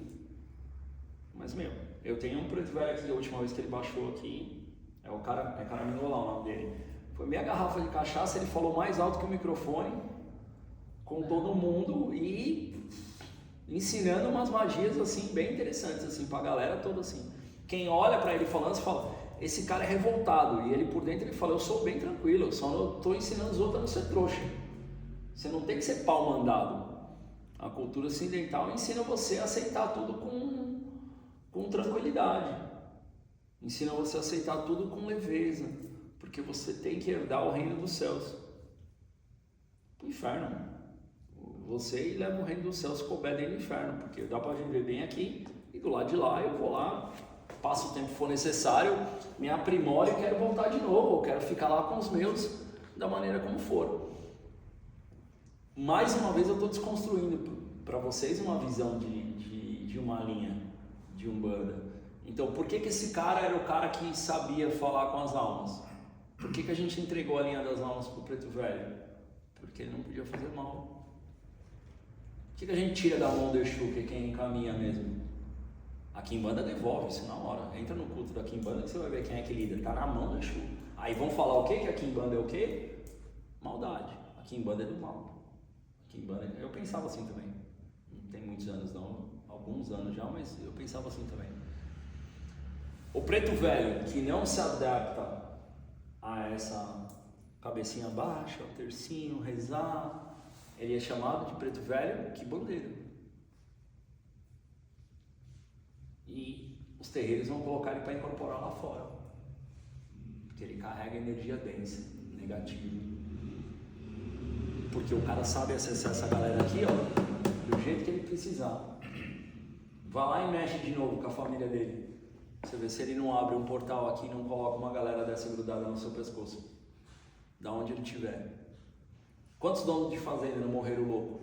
Mas eu tenho um preto velho aqui, a última vez que ele baixou aqui, é Caraminolá o nome dele. Foi meia garrafa de cachaça, ele falou mais alto que o microfone, com todo mundo e ensinando umas magias assim, bem interessantes assim, pra galera toda assim. Quem olha pra ele falando, você fala, esse cara é revoltado, e ele por dentro ele fala, eu sou bem tranquilo, eu só tô ensinando os outros a não ser trouxa. Você não tem que ser pau mandado. A cultura ocidental ensina você a aceitar tudo com tranquilidade. Ensina você a aceitar tudo com leveza. Porque você tem que herdar o reino dos céus. O inferno. Você leva o reino dos céus se couber dentro do inferno. Porque dá para viver bem aqui e do lado de lá eu vou lá, passo o tempo que for necessário, me aprimoro e quero voltar de novo. Eu quero ficar lá com os meus da maneira como for. Mais uma vez eu estou desconstruindo para vocês uma visão de uma linha de Umbanda. Então, por que esse cara era o cara que sabia falar com as almas? Por que a gente entregou a linha das almas para o preto velho? Porque ele não podia fazer mal. Por que a gente tira da mão do Exu, que é quem encaminha mesmo? A Quimbanda devolve isso na hora. Entra no culto da Quimbanda que você vai ver quem é que lida. Está na mão do Exu. Aí vão falar o quê? Que a Quimbanda é o quê? Maldade. A Quimbanda é do mal. Eu pensava assim também. Não tem muitos anos não, alguns anos já, mas eu pensava assim também. O preto velho que não se adapta a essa cabecinha baixa, o tercinho, rezar, ele é chamado de preto velho quibandeiro. E os terreiros vão colocar ele para incorporar lá fora, porque ele carrega energia densa, negativa. Porque o cara sabe acessar essa galera aqui, ó, do jeito que ele precisar. Vá lá e mexe de novo com a família dele. Você vê se ele não abre um portal aqui e não coloca uma galera dessa grudada no seu pescoço. Da onde ele estiver. Quantos donos de fazenda não morreram louco?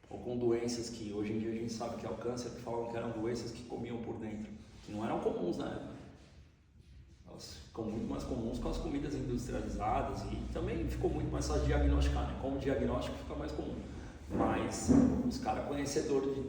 Ou com doenças que hoje em dia a gente sabe que é o câncer, que falavam que eram doenças que comiam por dentro. Que não eram comuns na época. Elas ficam muito mais comuns com as comidas industrializadas e também ficou muito mais fácil de diagnosticar, né? Como diagnóstico fica mais comum. Mas os caras conhecedores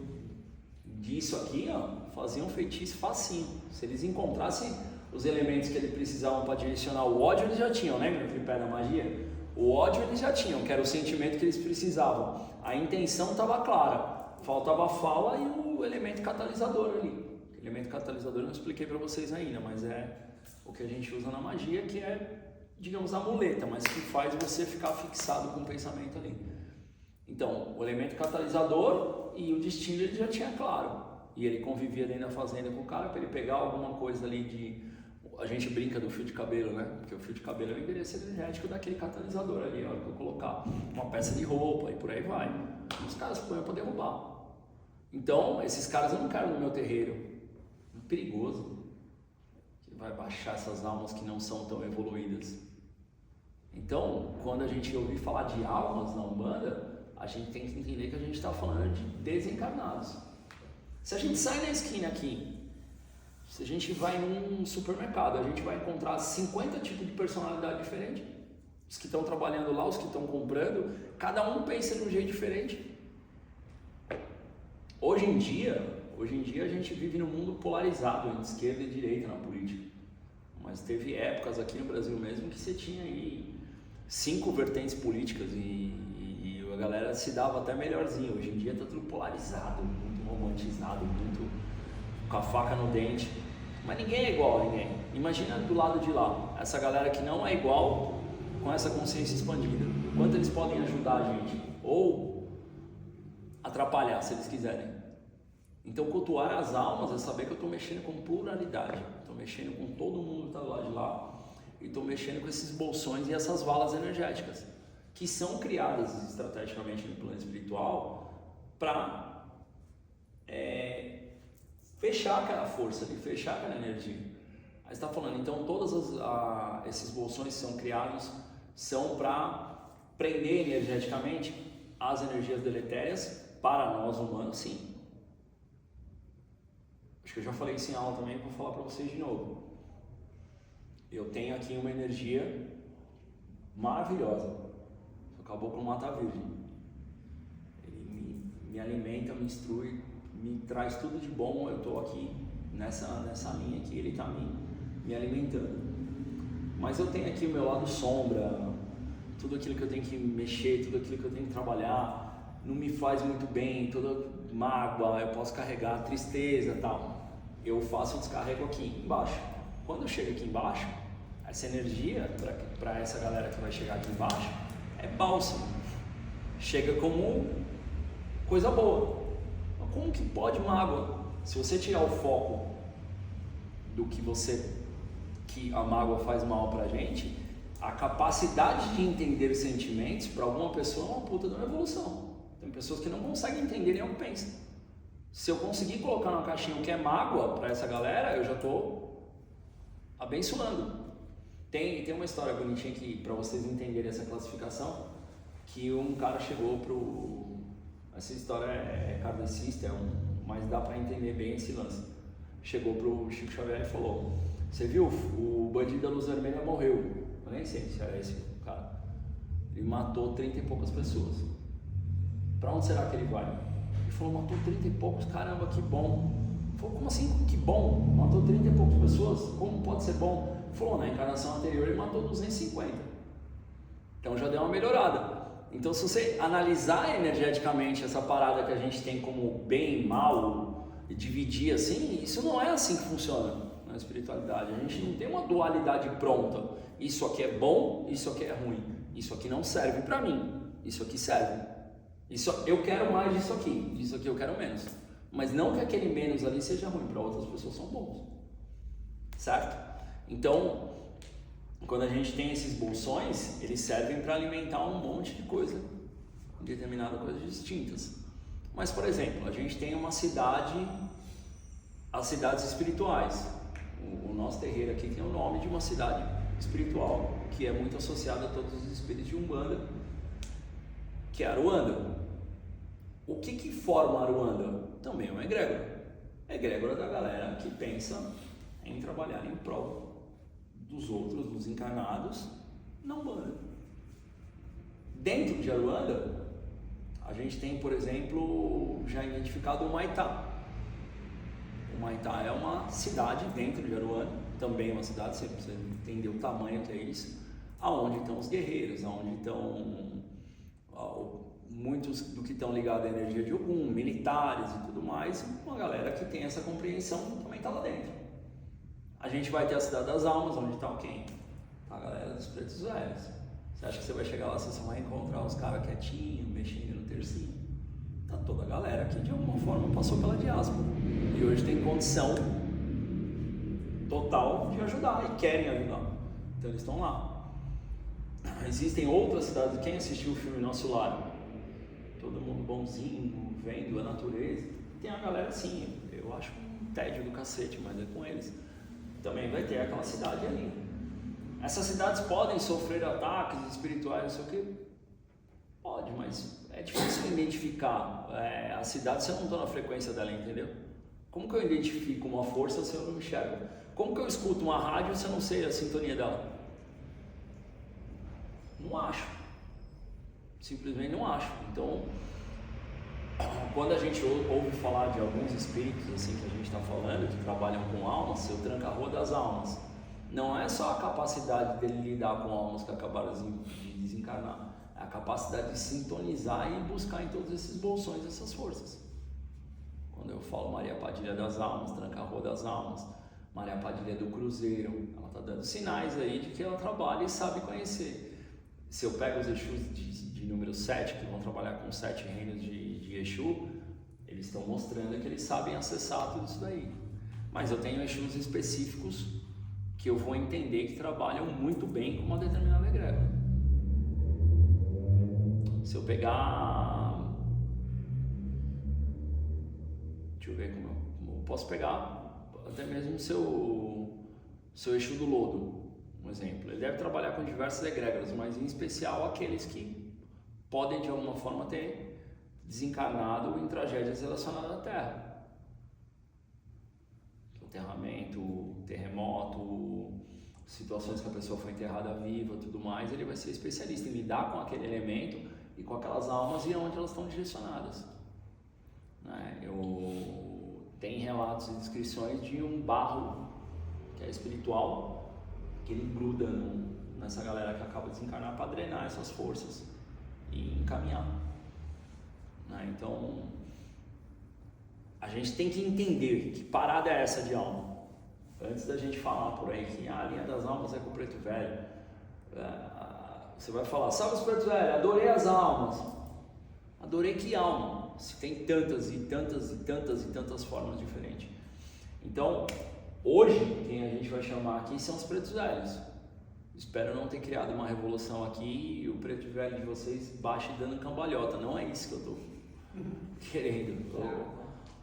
disso aqui, ó, faziam um feitiço facinho. Se eles encontrassem os elementos que eles precisavam para direcionar o ódio, eles já tinham, né, no tripé da magia? O ódio eles já tinham, que era o sentimento que eles precisavam. A intenção estava clara, faltava a fala e o elemento catalisador ali. O elemento catalisador eu não expliquei para vocês ainda, mas é o que a gente usa na magia, que é, digamos, a muleta, mas que faz você ficar fixado com o pensamento ali. Então, o elemento catalisador e o destino ele já tinha claro. E ele convivia dentro da fazenda com o cara para ele pegar alguma coisa ali de... A gente brinca do fio de cabelo, né? Porque o fio de cabelo é o endereço energético daquele catalisador ali, a hora que eu colocar uma peça de roupa e por aí vai. Os caras põem para derrubar. Então, esses caras eu não quero no meu terreiro. É perigoso. Vai baixar essas almas que não são tão evoluídas. Então, quando a gente ouvir falar de almas na Umbanda, a gente tem que entender que a gente está falando de desencarnados. Se a gente sai na esquina aqui, se a gente vai num supermercado, a gente vai encontrar 50 tipos de personalidade diferente. Os que estão trabalhando lá, os que estão comprando, cada um pensa de um jeito diferente. Hoje em dia a gente vive num mundo polarizado entre esquerda e direita na política. Mas teve épocas aqui no Brasil mesmo que você tinha aí 5 vertentes políticas e a galera se dava até melhorzinho. Hoje em dia tá tudo polarizado, muito romantizado, muito com a faca no dente. Mas ninguém é igual a ninguém. Imagina do lado de lá, essa galera que não é igual com essa consciência expandida. O quanto eles podem ajudar a gente ou atrapalhar, se eles quiserem. Então, cultuar as almas é saber que eu estou mexendo com pluralidade. Estou mexendo com todo mundo que está do lado de lá. E estou mexendo com esses bolsões e essas valas energéticas que são criadas estrategicamente no plano espiritual para fechar aquela força, fechar aquela energia. Aí está falando, então todos esses bolsões que são criados são para prender energeticamente as energias deletérias para nós humanos, sim. Acho que eu já falei isso em aula também, vou falar para vocês de novo. Eu tenho aqui uma energia maravilhosa. Sou caboclo mata virgem. Ele me alimenta, me instrui, me traz tudo de bom. Eu estou aqui nessa linha que ele está me alimentando. Mas eu tenho aqui o meu lado sombra, tudo aquilo que eu tenho que mexer, tudo aquilo que eu tenho que trabalhar, não me faz muito bem, toda mágoa, eu posso carregar tristeza e tal. Eu faço o descarrego aqui embaixo. Quando eu chego aqui embaixo, essa energia, para essa galera que vai chegar aqui embaixo, é bálsamo. Chega como coisa boa. Mas como que pode mágoa? Se você tirar o foco do que a mágoa faz mal pra gente, a capacidade de entender os sentimentos, para alguma pessoa, é uma puta de uma evolução. Tem pessoas que não conseguem entender nem o que pensam. Se eu conseguir colocar numa caixinha o que é mágoa para essa galera, eu já estou abençoando. Tem uma história bonitinha aqui para vocês entenderem essa classificação, que um cara chegou essa história é kardecista, mas dá para entender bem esse lance. Chegou pro Chico Xavier e falou: você viu, o bandido da luz vermelha morreu. Eu nem sei se era esse cara. Ele matou 30 e poucas pessoas. Para onde será que ele vai? Ele falou: matou 30 e poucos, caramba, que bom. Ele falou: como assim, que bom? Matou 30 e poucas pessoas? Como pode ser bom? Ele falou: na encarnação anterior ele matou 250. Então já deu uma melhorada. Então, se você analisar energeticamente essa parada que a gente tem como bem, mal, e dividir assim, isso não é assim que funciona na espiritualidade. A gente não tem uma dualidade pronta. Isso aqui é bom, isso aqui é ruim. Isso aqui não serve para mim, isso aqui serve. Eu quero mais disso aqui eu quero menos. Mas não que aquele menos ali seja ruim, para outras pessoas são bons. Certo? Então, quando a gente tem esses bolsões, eles servem para alimentar um monte de coisa, determinadas coisas distintas. Mas, por exemplo, a gente tem uma cidade, as cidades espirituais. O nosso terreiro aqui tem o nome de uma cidade espiritual, que é muito associada a todos os espíritos de Umbanda, que é Aruanda. O que forma Aruanda? Também é uma egrégora. É egrégora da galera que pensa em trabalhar em prol dos outros, dos encarnados, na Umbanda. Dentro de Aruanda, a gente tem, por exemplo, já identificado o Maitá. O Maitá é uma cidade dentro de Aruanda, também é uma cidade, você precisa entender o tamanho que é isso, aonde estão os guerreiros, aonde estão muitos do que estão ligados à energia de Ogum, militares e tudo mais, uma galera que tem essa compreensão também está lá dentro. A gente vai ter a Cidade das Almas, onde está quem? A galera dos pretos velhos. Você acha que você vai chegar lá, você só vai encontrar os caras quietinhos, mexendo no tercinho? Tá toda a galera que de alguma forma passou pela diáspora e hoje tem condição total de ajudar e querem ajudar. Então eles estão lá. Existem outras cidades. Quem assistiu o filme Nosso Lar? Todo mundo bonzinho, vendo a natureza. Tem a galera assim, eu acho um tédio do cacete, mas é com eles. Também vai ter aquela cidade ali. Essas cidades podem sofrer ataques espirituais, não sei o que. Pode, mas é difícil identificar a cidade se eu não estou na frequência dela, entendeu? Como que eu identifico uma força se eu não enxergo? Como que eu escuto uma rádio se eu não sei a sintonia dela? Não acho. Simplesmente não acho. Então, quando a gente ouve falar de alguns espíritos assim que a gente está falando, que trabalham com almas, seu tranca-rua das almas, não é só a capacidade dele lidar com almas que acabaram de desencarnar, é a capacidade de sintonizar e buscar em todos esses bolsões essas forças. Quando eu falo Maria Padilha das Almas, Tranca-Rua das Almas, Maria Padilha do Cruzeiro, ela está dando sinais aí de que ela trabalha e sabe conhecer. Se eu pego os Exus de número 7, que vão trabalhar com 7 reinos de Exu, eles estão mostrando que eles sabem acessar tudo isso daí. Mas eu tenho Exus específicos que eu vou entender que trabalham muito bem com uma determinada egrégora. Se eu pegar... Deixa eu ver como eu posso pegar até mesmo o seu Exu do Lodo, um exemplo. Ele deve trabalhar com diversas egrégoras, mas em especial aqueles que podem de alguma forma ter desencarnado em tragédias relacionadas à Terra. Enterramento, terremoto, situações que a pessoa foi enterrada viva, tudo mais. Ele vai ser especialista em lidar com aquele elemento e com aquelas almas e onde elas estão direcionadas. Tem relatos e descrições de um barro que é espiritual, que ele gruda nessa galera que acaba de desencarnar para drenar essas forças e encaminhar. Então, a gente tem que entender que parada é essa de alma. Antes da gente falar por aí que a linha das almas é com o preto velho, você vai falar, salve os pretos velhos, adorei as almas. Adorei que alma? Se tem tantas e tantas e tantas e tantas formas diferentes. Então, hoje, quem a gente vai chamar aqui são os pretos velhos. Espero não ter criado uma revolução aqui e o preto velho de vocês baixe dando cambalhota. Não é isso que eu tô querendo.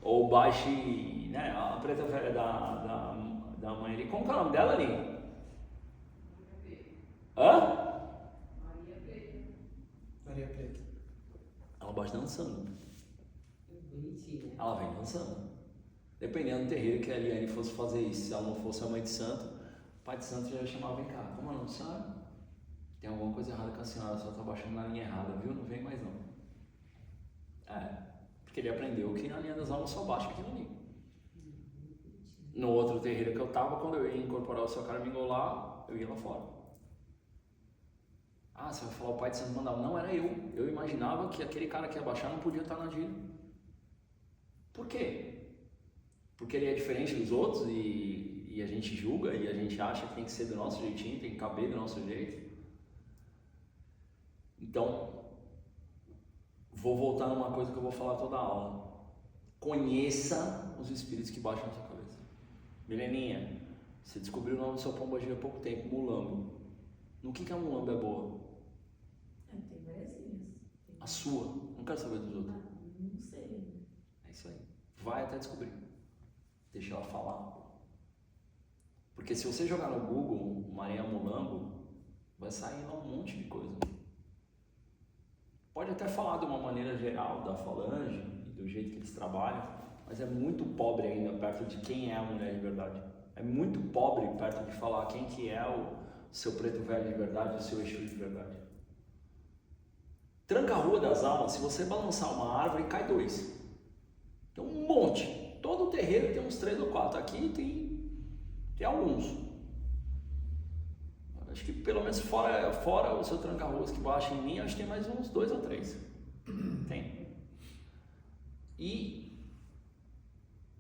Ou baixe, né, a preta velha da mãe ali. Como que é o nome dela ali? Hã? Maria Preta. Ela baixa dançando. Ela vem dançando. Dependendo do terreiro que a Eliane fosse fazer isso, se ela não fosse a mãe de santo, o pai de santo já ia chamar, vem cá, como não sabe? Tem alguma coisa errada com a senhora, a senhora está baixando na linha errada, viu? Não vem mais não. Porque ele aprendeu que na linha das almas só baixa aquilo ali. No outro terreiro que eu tava, quando eu ia incorporar o seu Carmingo lá, eu ia lá fora. Você vai falar o pai de santo mandava. Não, era eu. Eu imaginava que aquele cara que ia baixar não podia estar na dia. Por quê? Porque ele é diferente dos outros e a gente julga e a gente acha que tem que ser do nosso jeitinho, tem que caber do nosso jeito. Então, vou voltar numa coisa que eu vou falar toda a aula. Conheça os espíritos que baixam na sua cabeça. Mileninha, você descobriu o nome do seu pombogira há pouco tempo, Mulambo. No que a Mulambo é boa? Tem várias linhas. A sua? Não quero saber dos outros. Não sei. É isso aí. Vai até descobrir. Deixa ela falar. Porque se você jogar no Google Maria Mulambo, vai sair lá um monte de coisa. Pode até falar de uma maneira geral da falange e do jeito que eles trabalham, mas é muito pobre ainda perto de quem é a mulher de verdade. É muito pobre perto de falar quem que é o seu preto velho de verdade, o seu Exu de verdade. Tranca-Rua das Almas, se você balançar uma árvore, cai 2. Tem um monte. Todo terreiro tem uns 3 ou 4. Aqui tem alguns. Acho que pelo menos fora o seu Tranca-Ruas que baixa em mim, acho que tem mais uns 2 ou 3. Tem. E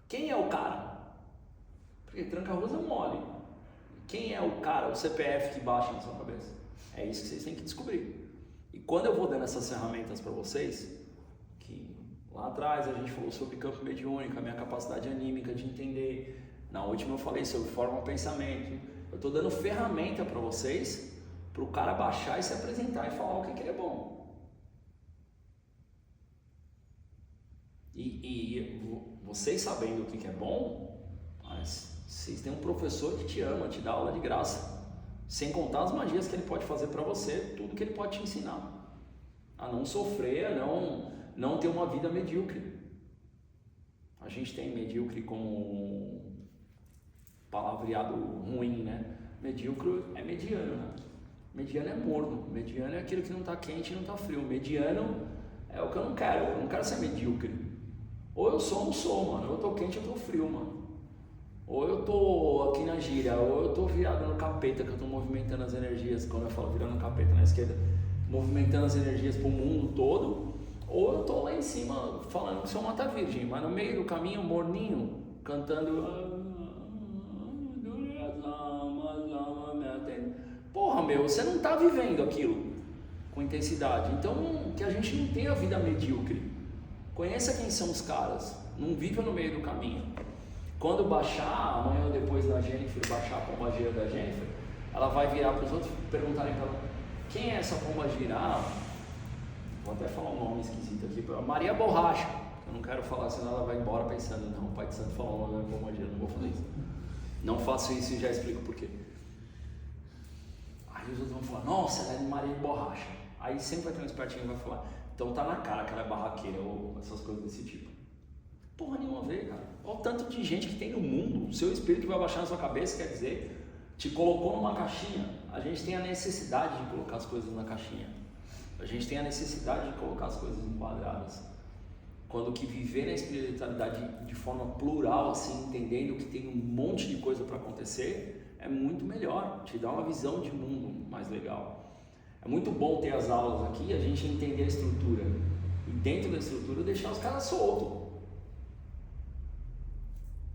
quem é o cara? Porque Tranca-Ruas é mole. Quem é o cara, o CPF que baixa na sua cabeça? É isso que vocês têm que descobrir. E quando eu vou dando essas ferramentas para vocês, que lá atrás a gente falou sobre campo mediúnico, a minha capacidade anímica de entender. Na última eu falei sobre forma pensamento. Eu estou dando ferramenta para vocês, para o cara baixar e se apresentar e falar o que ele é bom. E vocês sabendo o que é bom, mas vocês têm um professor que te ama, te dá aula de graça. Sem contar as magias que ele pode fazer para você, tudo que ele pode te ensinar. A não sofrer, a não ter uma vida medíocre. A gente tem medíocre como palavreado ruim, né? Medíocre é mediano, né? Mediano é morno. Mediano é aquilo que não está quente e não está frio. Mediano é o que eu não quero. Eu não quero ser medíocre. Ou eu sou ou não sou, mano. Ou eu tô quente ou eu tô frio, mano. Ou eu tô aqui na gíria, ou eu tô virado no capeta, que eu tô movimentando as energias, quando eu falo virando no capeta na esquerda, movimentando as energias pro mundo todo, ou eu tô lá em cima falando que sou mata virgem, mas no meio do caminho, morninho, cantando. Porra, meu, você não tá vivendo aquilo com intensidade. Então, que a gente não tenha vida medíocre. Conheça quem são os caras, não viva no meio do caminho. Quando baixar, amanhã ou depois da Jennifer, baixar a pombagira da Jennifer, ela vai virar para os outros e perguntarem para ela: quem é essa pombagira? Vou até falar um nome esquisito aqui, Maria Borracha. Eu não quero falar, senão ela vai embora pensando: não, o Pai de Santo falou o nome da pombagira, não vou fazer isso. Não faço isso e já explico por quê. Aí os outros vão falar: nossa, ela é de Maria Borracha. Aí sempre vai ter um espertinho que vai falar: então tá na cara que ela é barraqueira, ou essas coisas desse tipo. Porra nenhuma a ver, cara. Olha o tanto de gente que tem no mundo. O seu espírito vai baixar na sua cabeça, quer dizer, te colocou numa caixinha. A gente tem a necessidade de colocar as coisas na caixinha. A gente tem a necessidade de colocar as coisas enquadradas. Quando que viver na espiritualidade de forma plural, assim, entendendo que tem um monte de coisa para acontecer, é muito melhor. Te dá uma visão de mundo mais legal. É muito bom ter as aulas aqui, a gente entender a estrutura. E dentro da estrutura deixar os caras soltos.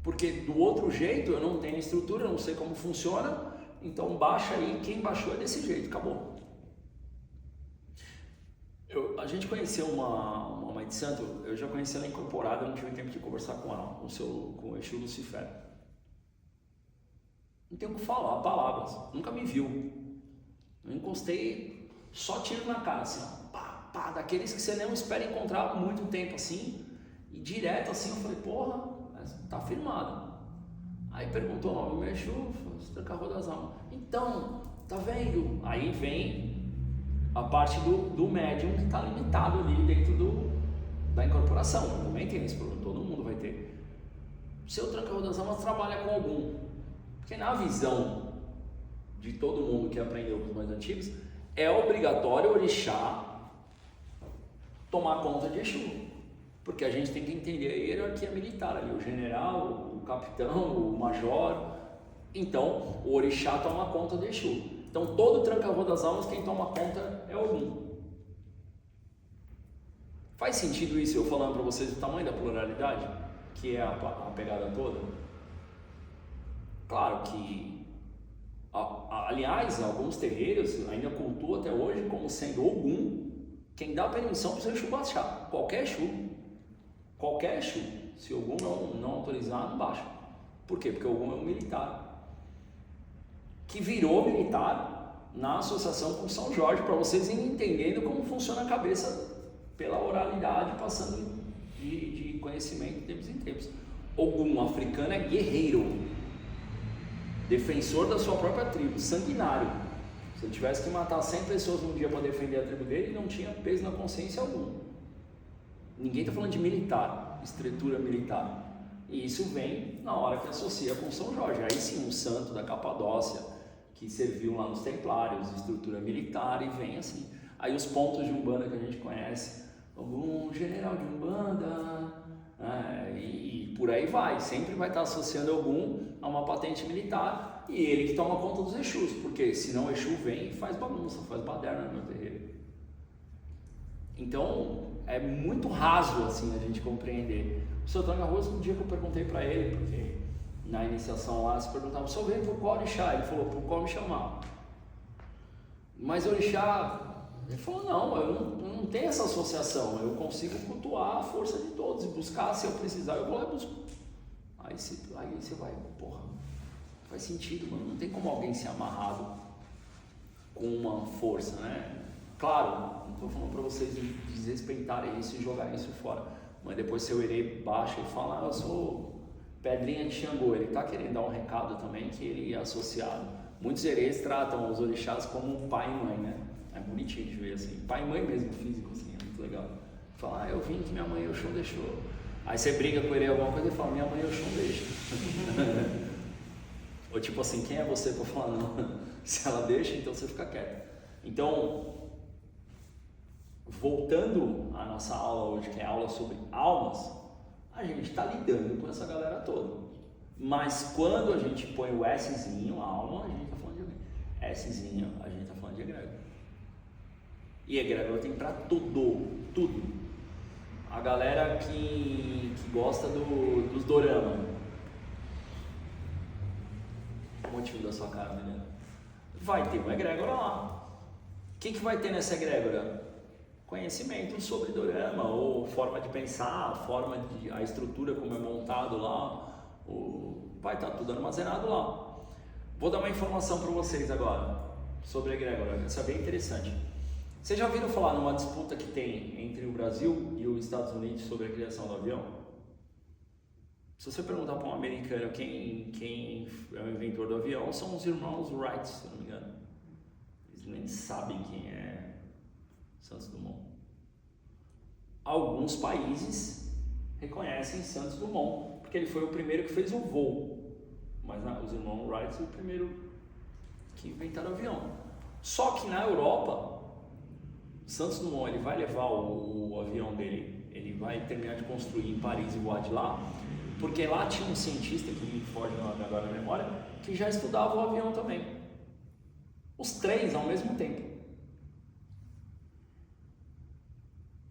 Porque do outro jeito eu não tenho estrutura, eu não sei como funciona, então baixa aí, quem baixou é desse jeito, acabou. A gente conheceu uma mãe de santo, eu já conheci ela incorporada, eu não tive tempo de conversar com ela, com o Exu Lucifer. Não tenho o que falar, palavras, nunca me viu. Eu encostei, só tiro na cara, assim, ó, pá, pá, daqueles que você não espera encontrar há muito tempo assim, e direto assim, eu falei: porra, tá firmado. Aí perguntou o nome do meu Exu, você tranca a rua das almas. Então, tá vendo? Aí vem a parte do médium que está limitado ali dentro da incorporação. Eu também tenho esse problema, todo mundo vai ter. O seu tranca-rua das almas trabalha com algum. Porque na visão de todo mundo que aprendeu com os mais antigos, é obrigatório o orixá tomar conta de Exu. Porque a gente tem que entender a hierarquia militar ali, o general, o capitão, o major. Então, o orixá toma conta de Exu. Então, todo tranca-rua das almas, quem toma conta é Ogum. Faz sentido isso eu falando para vocês o tamanho da pluralidade, que é a pegada toda? Claro que, aliás, alguns terreiros ainda cultuam até hoje como sendo Ogum quem dá permissão para o seu Exu baixar. Qualquer Exu. Se Ogum não autorizar, não baixa. Por quê? Porque Ogum é um militar que virou militar na associação com São Jorge, para vocês irem entendendo como funciona a cabeça pela oralidade, passando de conhecimento de tempos em tempos. Ogum africano é guerreiro, defensor da sua própria tribo, sanguinário. Se ele tivesse que matar 100 pessoas num dia para defender a tribo dele, não tinha peso na consciência algum. Ninguém está falando de militar, estrutura militar. E isso vem na hora que associa com São Jorge. Aí sim, um santo da Capadócia, que serviu lá nos Templários, estrutura militar, e vem assim. Aí os pontos de Umbanda que a gente conhece, algum general de Umbanda, e por aí vai. Sempre vai estar associando algum a uma patente militar, e ele que toma conta dos Exus, porque senão o Exu vem e faz bagunça, faz baderna no meu terreiro. Então, é muito raso assim a gente compreender. O seu Tranca-Ruas, um dia que eu perguntei para ele, porque na iniciação lá se perguntava: o senhor veio por qual orixá? Ele falou: por qual me chamar? Mas orixá, ele falou: não, eu não tenho essa associação, eu consigo cultuar a força de todos e buscar, se eu precisar eu vou lá e busco. Aí você vai, porra, faz sentido, mano, não tem como alguém ser amarrado com uma força, né? Claro, não estou falando para vocês desrespeitarem isso e jogarem isso fora, mas depois seu herê baixa e fala: eu sou Pedrinha de Xangô, ele está querendo dar um recado também que ele é associado. Muitos herês tratam os orixás como pai e mãe, né? É bonitinho de ver assim, pai e mãe mesmo, físico assim, é muito legal. Fala: eu vim que minha mãe Oxum deixou. Aí você briga com ele alguma coisa e fala: minha mãe Oxum deixa. Ou tipo assim, quem é você para falar não? Se ela deixa, então você fica quieto. Então, voltando à nossa aula hoje, que é a aula sobre almas, a gente está lidando com essa galera toda. Mas quando a gente põe o Szinho, alma, a gente está falando de alguém. Szinho, a gente está falando de egrégora. E egrégora tem para tudo. A galera que gosta dos dorama. O motivo da sua cara, menina? Vai ter uma egrégora lá. O que vai ter nessa egrégora? Conhecimento sobre dorama, ou forma de pensar, a estrutura como é montado lá. Vai estar tudo armazenado lá. Vou dar uma informação para vocês agora sobre a egrégora, isso é bem interessante. Vocês já ouviram falar numa disputa que tem entre o Brasil e os Estados Unidos sobre a criação do avião? Se você perguntar para um americano quem é o inventor do avião, são os irmãos Wright, se não me engano. Eles nem sabem quem é Santos Dumont. Alguns países reconhecem Santos Dumont, porque ele foi o primeiro que fez o voo. Mas os irmãos Wright são o primeiro que inventaram o avião. Só que na Europa, Santos Dumont ele vai levar o avião dele, ele vai terminar de construir em Paris e voar de lá, porque lá tinha um cientista, que me foge agora na memória, que já estudava o avião também. Os três ao mesmo tempo.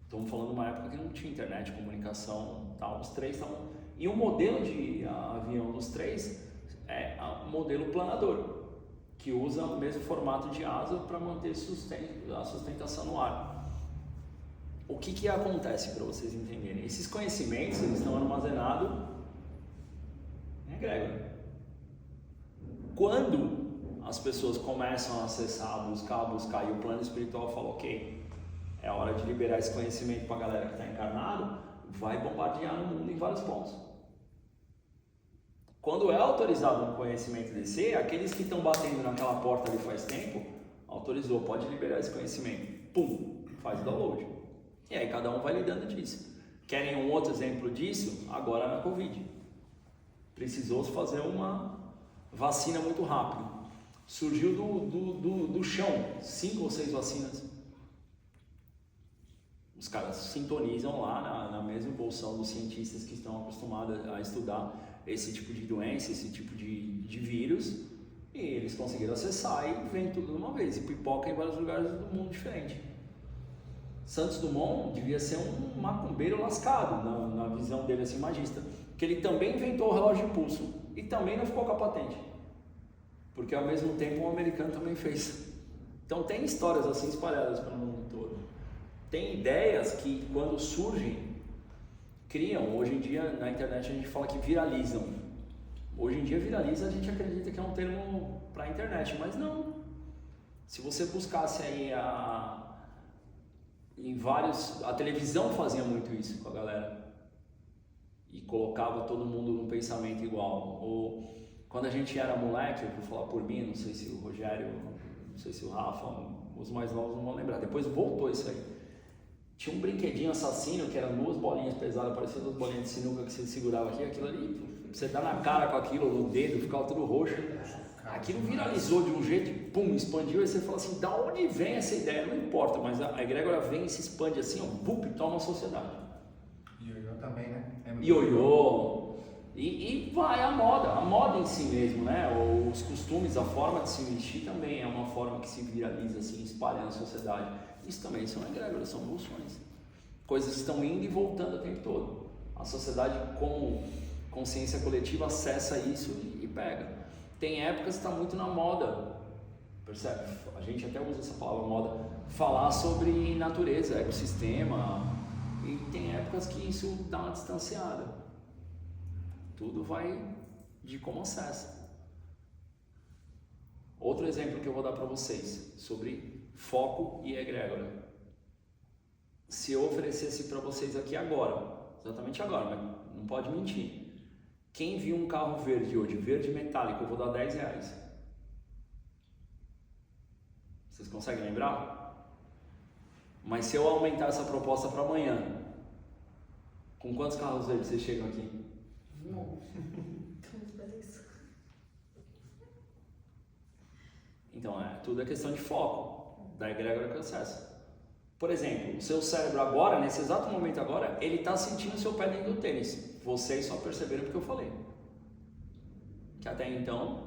Estamos falando de uma época que não tinha internet, comunicação, tal. Os três estavam... E o modelo de avião dos três é o modelo planador, que usa o mesmo formato de asa para manter a sustentação no ar. O que acontece, para vocês entenderem? Esses conhecimentos eles estão armazenados em egrégora. Quando as pessoas começam a acessar, buscar, e o plano espiritual fala, ok, é hora de liberar esse conhecimento para a galera que está encarnado, vai bombardear no mundo em vários pontos. Quando é autorizado um conhecimento descer, aqueles que estão batendo naquela porta ali faz tempo, autorizou, pode liberar esse conhecimento. Pum, faz o download. E aí cada um vai lidando disso. Querem um outro exemplo disso? Agora na Covid. Precisou fazer uma vacina muito rápido. Surgiu do chão 5 ou 6 vacinas. Os caras sintonizam lá na mesma bolsão dos cientistas que estão acostumados a estudar esse tipo de doença, esse tipo de vírus, e eles conseguiram acessar e vem tudo de uma vez, e pipoca em vários lugares do mundo diferente. Santos Dumont devia ser um macumbeiro lascado, na visão dele assim, magista, que ele também inventou o relógio de pulso, e também não ficou com a patente, porque ao mesmo tempo um americano também fez. Então tem histórias assim espalhadas pelo mundo todo. Tem ideias que quando surgem, criam, hoje em dia na internet a gente fala que viralizam. Hoje em dia viraliza, a gente acredita que é um termo para a internet, mas não. Se você buscasse aí a televisão fazia muito isso com a galera e colocava todo mundo num pensamento igual. Ou quando a gente era moleque, eu vou falar por mim, não sei se o Rogério, não sei se o Rafa, os mais novos não vão lembrar, depois voltou isso aí. Tinha um brinquedinho assassino que eram 2 bolinhas pesadas, pareciam 2 bolinhas de sinuca que você segurava aqui, aquilo ali, você dá na cara com aquilo, no dedo, ficava tudo roxo. Aquilo viralizou de um jeito e pum, expandiu, e você fala assim, da onde vem essa ideia? Não importa, mas a egrégora vem e se expande assim, ó, bup, toma a sociedade. Ioiô também, né? Ioiô. E vai a moda em si mesmo, né? Os costumes, a forma de se vestir também é uma forma que se viraliza assim, espalha na sociedade. Isso também são egrégoras, são evoluções. Coisas estão indo e voltando o tempo todo. A sociedade, como consciência coletiva, acessa isso e pega. Tem épocas que está muito na moda, percebe? A gente até usa essa palavra moda, falar sobre natureza, ecossistema, e tem épocas que isso dá uma distanciada. Tudo vai de como acessa. Outro exemplo que eu vou dar para vocês sobre foco e egrégora. Se eu oferecesse para vocês aqui agora, exatamente agora, mas não pode mentir. Quem viu um carro verde hoje, verde metálico, eu vou dar R$10. Vocês conseguem lembrar? Mas se eu aumentar essa proposta para amanhã, com quantos carros verdes vocês chegam aqui? Não. Vamos fazer isso. Então, tudo é questão de foco, da egrégora que acessa. Por exemplo, o seu cérebro agora, nesse exato momento agora, ele está sentindo o seu pé dentro do tênis. Vocês só perceberam porque eu falei. que até então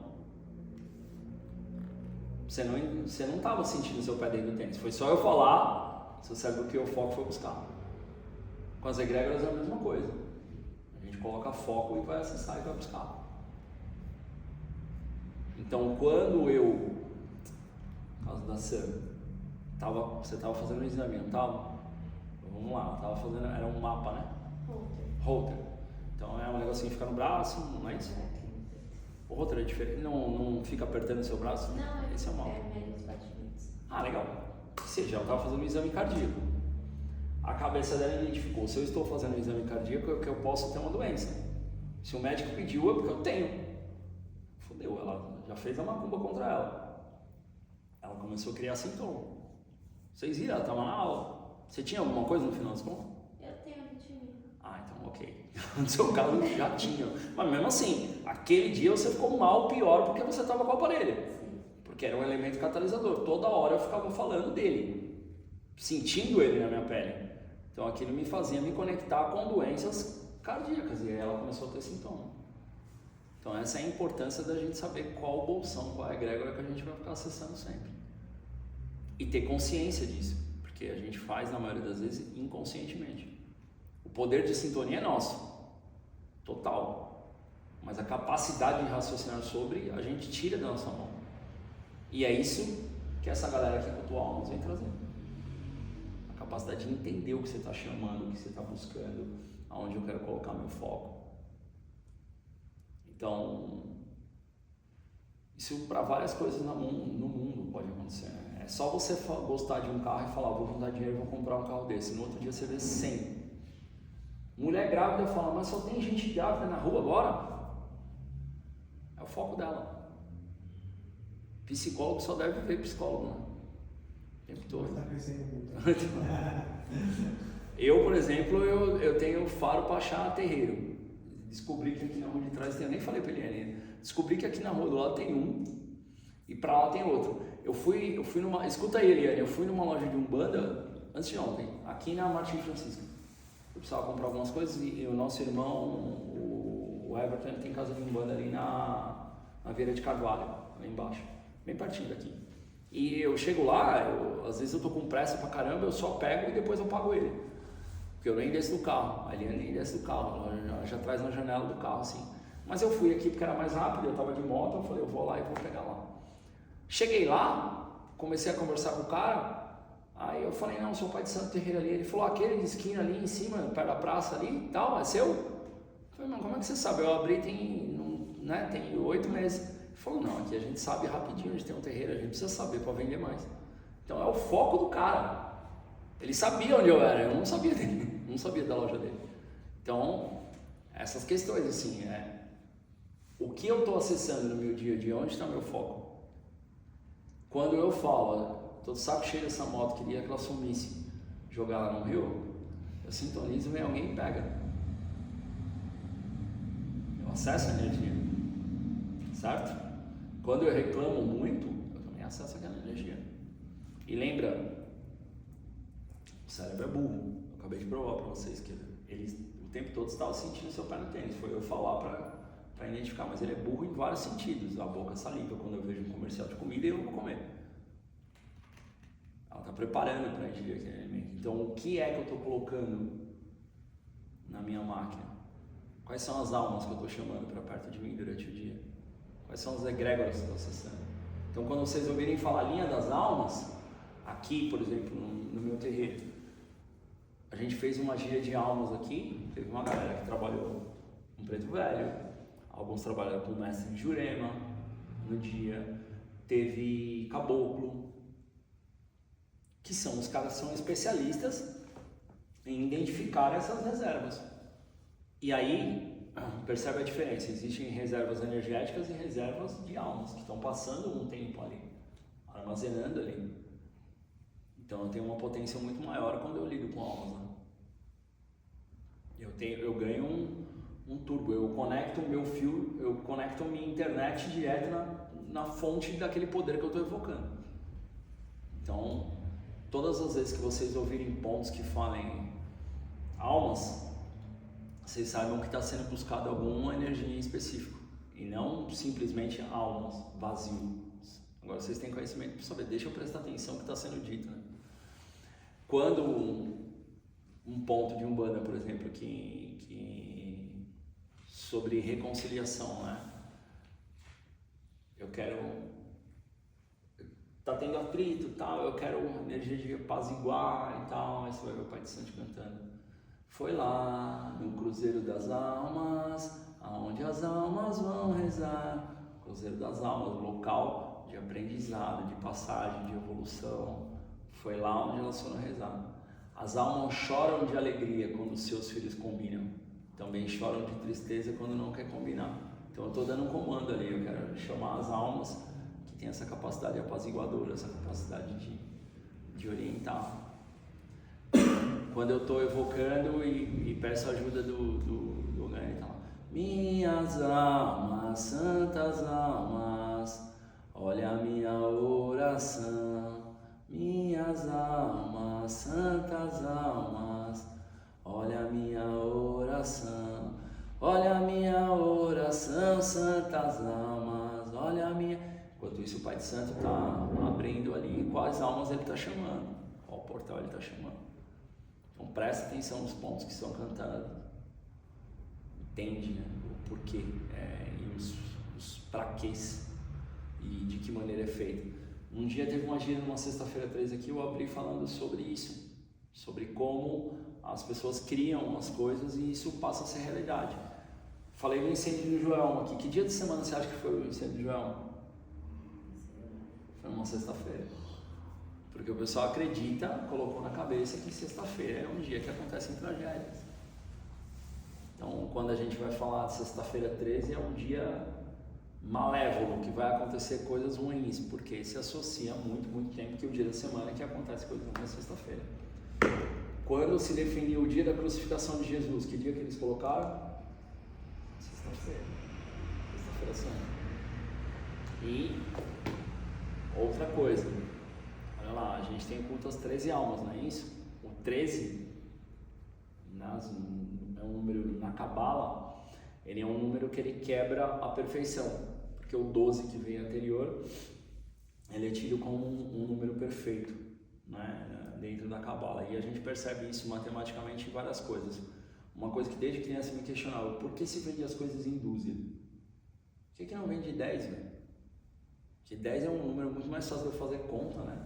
você não estava sentindo o seu pé dentro do tênis. Foi só eu falar, seu cérebro criou foco e foi buscar. Com as egrégoras é a mesma coisa. A gente coloca foco e vai acessar e vai buscar. Então, quando eu, no caso da Sam, você estava fazendo um exame, não estava? Vamos lá, estava fazendo, era um mapa, né? Holter. Então é um negocinho que fica no braço, não é isso? O Holter é diferente, não fica apertando o seu braço? Não, esse é o mapa. É menos batimentos. Ah, legal. Ou seja, ela estava fazendo um exame cardíaco. A cabeça dela identificou, se eu estou fazendo um exame cardíaco é que eu posso ter uma doença. Se o médico pediu é porque eu tenho. Fudeu, ela já fez a macumba contra ela. Ela começou a criar sintoma. Vocês viram, ela estava na aula. Você tinha alguma coisa no final das contas? Eu tenho a vitamina. Ah, então ok. No seu caso já tinha. Mas mesmo assim, aquele dia você ficou mal, pior, porque você estava com o aparelho. Sim. Porque era um elemento catalisador. Toda hora eu ficava falando dele, sentindo ele na minha pele. Então aquilo me fazia me conectar com doenças cardíacas. E aí ela começou a ter sintoma. Então essa é a importância da gente saber qual bolsão, qual é a egrégora que a gente vai ficar acessando sempre. E ter consciência disso. Porque a gente faz, na maioria das vezes, inconscientemente. O poder de sintonia é nosso. Total. Mas a capacidade de raciocinar sobre, a gente tira da nossa mão. E é isso que essa galera aqui com o Almas vem trazendo. A capacidade de entender o que você está chamando, o que você está buscando, aonde eu quero colocar meu foco. Então, isso para várias coisas no mundo pode acontecer. Né? É só você gostar de um carro e falar, vou juntar dinheiro e vou comprar um carro desse. No outro dia você vê 100. Mulher grávida fala, mas só tem gente grávida na rua agora? É o foco dela. Psicólogo só deve ver psicólogo, né? O tempo todo. Está crescendo muito. Eu, por exemplo, eu tenho faro para achar terreiro. Descobri que aqui na rua de trás tem, eu nem falei para ele ainda. Descobri que aqui na rua do lado tem um e para lá tem outro. Eu fui numa, escuta aí, Eliane, eu fui numa loja de Umbanda antes de ontem, aqui na Martim Francisco. Eu precisava comprar algumas coisas e o nosso irmão, o Everton, ele tem casa de Umbanda ali na Vieira de Carvalho, lá embaixo, bem pertinho daqui. E eu chego lá, às vezes eu tô com pressa pra caramba, eu só pego e depois eu pago ele. Porque eu nem desço do carro, a Eliane nem desce do carro, ela já traz na janela do carro assim. Mas eu fui aqui porque era mais rápido, eu tava de moto, eu falei, eu vou lá e vou pegar lá. Cheguei lá, comecei a conversar com o cara, aí eu falei, não, sou pai de santo terreiro ali. Ele falou, aquele de esquina ali em cima, perto da praça ali e tal, é seu? Eu falei, mas como é que você sabe? Eu abri tem 8 meses. Ele falou, não, aqui a gente sabe rapidinho onde tem um terreiro, a gente precisa saber para vender mais. Então é o foco do cara. Ele sabia onde eu era, eu não sabia dele, não sabia da loja dele. Então, essas questões assim, o que eu estou acessando no meu dia a dia, onde está meu foco? Quando eu falo, tô de saco cheio dessa moto, queria que ela sumisse, jogar lá no rio, eu sintonizo e alguém pega. Eu acesso a energia, certo? Quando eu reclamo muito, eu também acesso aquela energia. E lembra, o cérebro é burro. Eu acabei de provar para vocês que ele o tempo todo estava sentindo seu pé no tênis. Foi eu falar para identificar, mas ele é burro em vários sentidos. A boca saliva quando eu vejo um comercial de comida e eu vou comer. Ela está preparando para ingerir aquele alimento. Então, o que é que eu estou colocando na minha máquina? Quais são as almas que eu estou chamando para perto de mim durante o dia? Quais são os egrégoras que eu estou acessando? Então, quando vocês ouvirem falar linha das almas, aqui, por exemplo, no meu terreiro, a gente fez uma gira de almas aqui. Teve uma galera que trabalhou com Preto Velho, alguns trabalharam com o mestre de Jurema no dia, teve caboclo, que são os caras que são especialistas em identificar essas reservas. E aí, percebe a diferença, existem reservas energéticas e reservas de almas, que estão passando um tempo ali, armazenando ali. Então eu tenho uma potência muito maior quando eu lido com almas, né? Eu ganho um turbo, eu conecto o meu fio, eu conecto a minha internet direto na fonte daquele poder que eu estou evocando. Então, todas as vezes que vocês ouvirem pontos que falem almas, vocês saibam que está sendo buscado alguma energia em específico. E e não simplesmente almas, vazio. Agora vocês têm conhecimento para saber, deixa eu prestar atenção no que está sendo dito, né? Quando um ponto de Umbanda, por exemplo, que sobre reconciliação, né? Eu quero, tá tendo atrito e tal, eu quero energia de apaziguar e tal, aí você vai ver o Pai de Santo cantando. Foi lá no Cruzeiro das Almas, aonde as almas vão rezar. Cruzeiro das Almas, local de aprendizado, de passagem, de evolução. Foi lá onde elas foram rezar. As almas choram de alegria quando seus filhos combinam. Também choram de tristeza quando não quer combinar. Então eu estou dando um comando ali, eu quero chamar as almas que têm essa capacidade apaziguadora, essa capacidade de orientar. Quando eu estou evocando e peço a ajuda do ganho, então, minhas almas, santas almas, olha a minha oração. Minhas almas, santas almas, olha a minha oração. Olha a minha oração, santas almas, olha a minha... Enquanto isso o Pai de Santo está abrindo ali quais almas ele está chamando, qual portal ele está chamando. Então presta atenção nos pontos que estão cantados, entende, né, o porquê e os praquês e de que maneira é feito. Um dia teve uma gira numa sexta-feira 13 aqui, eu abri falando sobre isso, sobre como as pessoas criam as coisas e isso passa a ser realidade. Falei do incêndio do Joelma aqui. Que dia de semana você acha que foi o incêndio do Joelma? Foi uma sexta-feira. Porque o pessoal acredita, colocou na cabeça que sexta-feira é um dia que acontecem tragédias. Então, quando a gente vai falar de sexta-feira 13, é um dia malévolo, que vai acontecer coisas ruins, porque se associa muito tempo que o dia da semana que acontece coisas ruins é sexta-feira. Quando se definiu o dia da crucificação de Jesus, que dia que eles colocaram? Sexta-feira. Sexta-feira Santa. E outra coisa, olha lá, a gente tem culto às 13 almas, não é isso? O 13 é um número na Cabala, ele é um número que ele quebra a perfeição, porque o 12 que vem anterior, ele é tido como um número perfeito, né, dentro da Cabala, e a gente percebe isso matematicamente em várias coisas. Uma coisa que desde criança me questionava, por que se vende as coisas em dúzia? Por que não vende 10, velho? Porque 10 é um número muito mais fácil de fazer conta, né?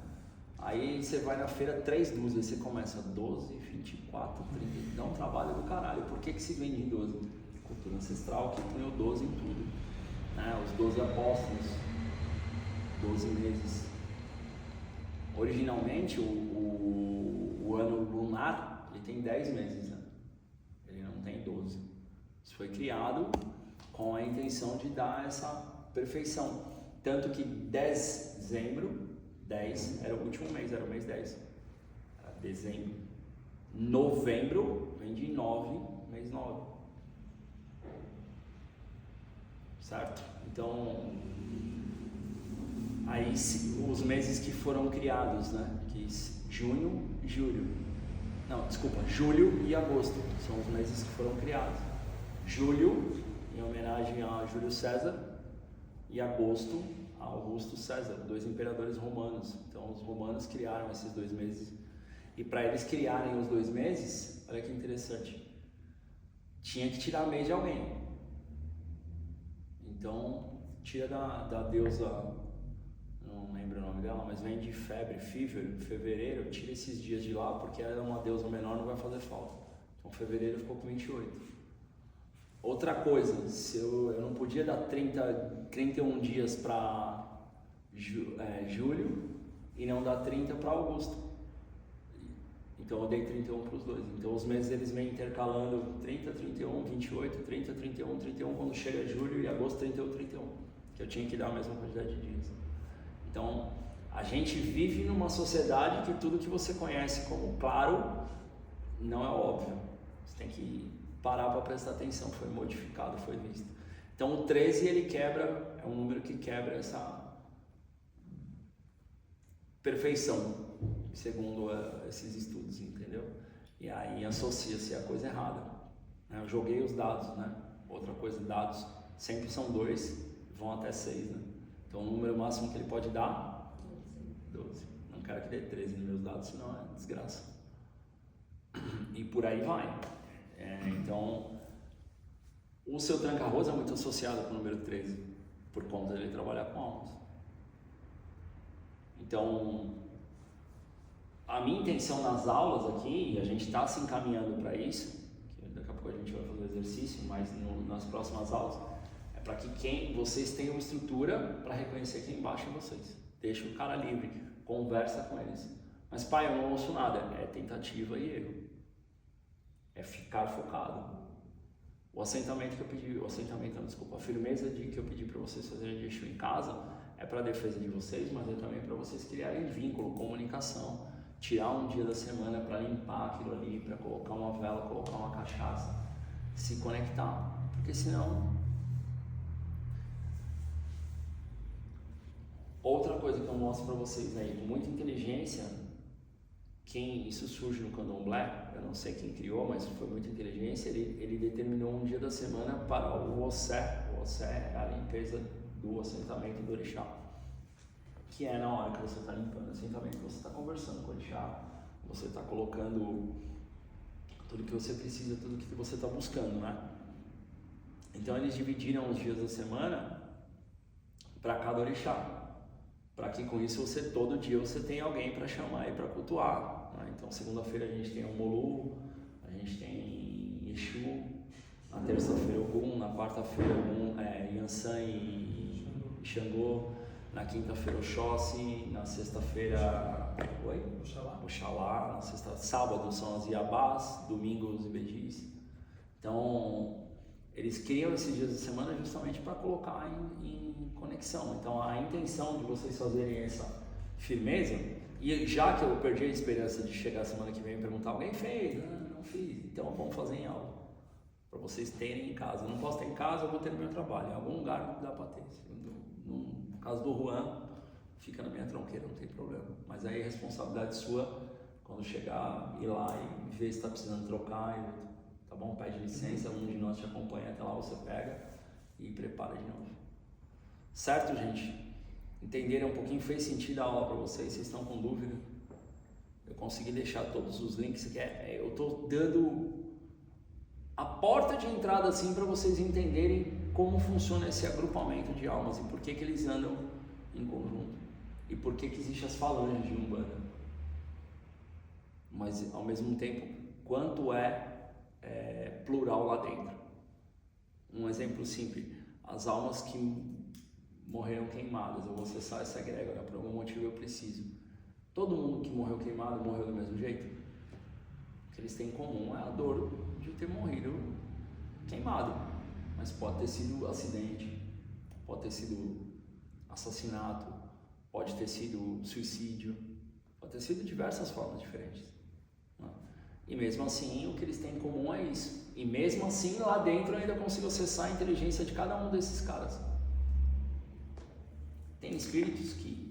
Aí você vai na feira 3 dúzias, você começa 12, 24, 30, dá um trabalho do caralho. Por que se vende em 12? Cultura ancestral que tem o 12 em tudo, né? Os 12 apóstolos, 12 meses. Originalmente o ano lunar ele tem 10 meses, né? Ele não tem 12. Isso foi criado com a intenção de dar essa perfeição. Tanto que 10 de dezembro, 10 era o último mês, era o mês 10. Era dezembro. Novembro vem de 9, mês 9. Certo? Então, aí os meses que foram criados, né? Que junho e julho. Não, desculpa, julho e agosto são os meses que foram criados. Julho, em homenagem a Júlio César, e agosto a Augusto César, 2 imperadores romanos. Então os romanos criaram esses 2 meses. E para eles criarem os 2 meses, olha que interessante, tinha que tirar mês de alguém. Então tira da deusa, não lembro o nome dela, mas vem de fevereiro, tira esses dias de lá, porque ela é uma deusa menor, não vai fazer falta. Então fevereiro ficou com 28. Outra coisa, se eu não podia dar 31 dias para julho e não dar 30 para agosto. Então eu dei 31 para os dois. Então os meses eles vêm intercalando 30, 31, 28, 30, 31, 31, quando chega julho e agosto 31, 31. Que eu tinha que dar a mesma quantidade de dias. Então a gente vive numa sociedade que tudo que você conhece como claro não é óbvio. Você tem que parar para prestar atenção, foi modificado, foi visto. Então o 13 ele quebra, é um número que quebra essa perfeição, segundo esses estudos, entendeu? E aí associa-se a coisa errada, né? Eu joguei os dados, né? Outra coisa, dados Sempre são 2, vão até 6, né? Então o número máximo que ele pode dar? 12. Não quero que dê 13 nos meus dados, senão é desgraça. E por aí vai. Então, o seu tranca-arroz é muito associado com o número 13, por conta dele trabalhar com almas. Então, a minha intenção nas aulas aqui, e a gente está se encaminhando para isso, que daqui a pouco a gente vai fazer o exercício, mas nas próximas aulas, é para que vocês tenham estrutura para reconhecer quem embaixo em vocês. Deixa o cara livre, conversa com eles. Mas pai, eu não ouço nada. É tentativa e erro. É ficar focado. A firmeza que eu pedi para vocês fazerem de Exu em casa é para a defesa de vocês, mas é também para vocês criarem vínculo, comunicação, tirar um dia da semana para limpar aquilo ali, para colocar uma vela, colocar uma cachaça, se conectar, porque senão... Outra coisa que eu mostro para vocês aí, com muita inteligência, isso surge no Candomblé, eu não sei quem criou, mas foi muita inteligência, ele determinou um dia da semana para o Ossé. O Ossé é a limpeza do assentamento do Orixá, que é na hora que você está limpando o assentamento, você está conversando com o Orixá, você está colocando tudo que você precisa, tudo que você está buscando, né? Então eles dividiram os dias da semana para cada Orixá, para que com isso todo dia você tenha alguém para chamar e para cultuar, né? Então segunda-feira a gente tem o Molu, a gente tem Exu, na terça-feira Ogum, na quarta-feira Yansan e Xangô, na quinta-feira Oxóssi, na sexta-feira Oxalá, sábado são as Iabás, domingo os Ibejis. Então eles criam esses dias da semana justamente para colocar em conexão. Então a intenção de vocês fazerem essa firmeza, e já que eu perdi a esperança de chegar semana que vem e perguntar, alguém fez? Não fiz, então vamos fazer em aula, para vocês terem em casa. Eu não posso ter em casa, eu vou ter no meu trabalho, em algum lugar dá para ter. No caso do Juan, fica na minha tronqueira, não tem problema, mas aí é responsabilidade sua, quando chegar, ir lá e ver se está precisando trocar, tá bom? Pede licença, um de nós te acompanha até lá, você pega e prepara de novo. Certo, gente? Entenderam um pouquinho? Fez sentido a aula para vocês? Vocês estão com dúvida? Eu consegui deixar todos os links que eu estou dando a porta de entrada assim para vocês entenderem como funciona esse agrupamento de almas e por que eles andam em conjunto e por que existem as falanges de Umbanda. Mas ao mesmo tempo, quanto plural lá dentro. Um exemplo simples: as almas que morreram queimadas, eu vou acessar essa egrégora, por algum motivo eu preciso. Todo mundo que morreu queimado morreu do mesmo jeito? O que eles têm em comum é a dor de ter morrido queimado, mas pode ter sido acidente, pode ter sido assassinato, pode ter sido suicídio, pode ter sido diversas formas diferentes. E mesmo assim, o que eles têm em comum é isso. E mesmo assim, lá dentro eu ainda consigo acessar a inteligência de cada um desses caras. Tem espíritos que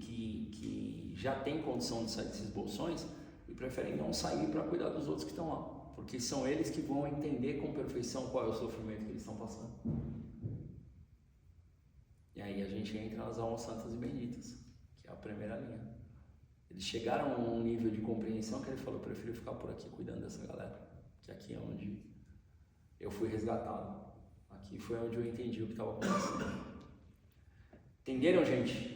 já têm condição de sair desses bolsões e preferem não sair para cuidar dos outros que estão lá, porque são eles que vão entender com perfeição qual é o sofrimento que eles estão passando. E aí a gente entra nas almas santas e benditas, que é a primeira linha. Eles chegaram a um nível de compreensão que ele falou: eu prefiro ficar por aqui cuidando dessa galera, que aqui é onde eu fui resgatado, aqui foi onde eu entendi o que estava acontecendo. Entenderam, gente?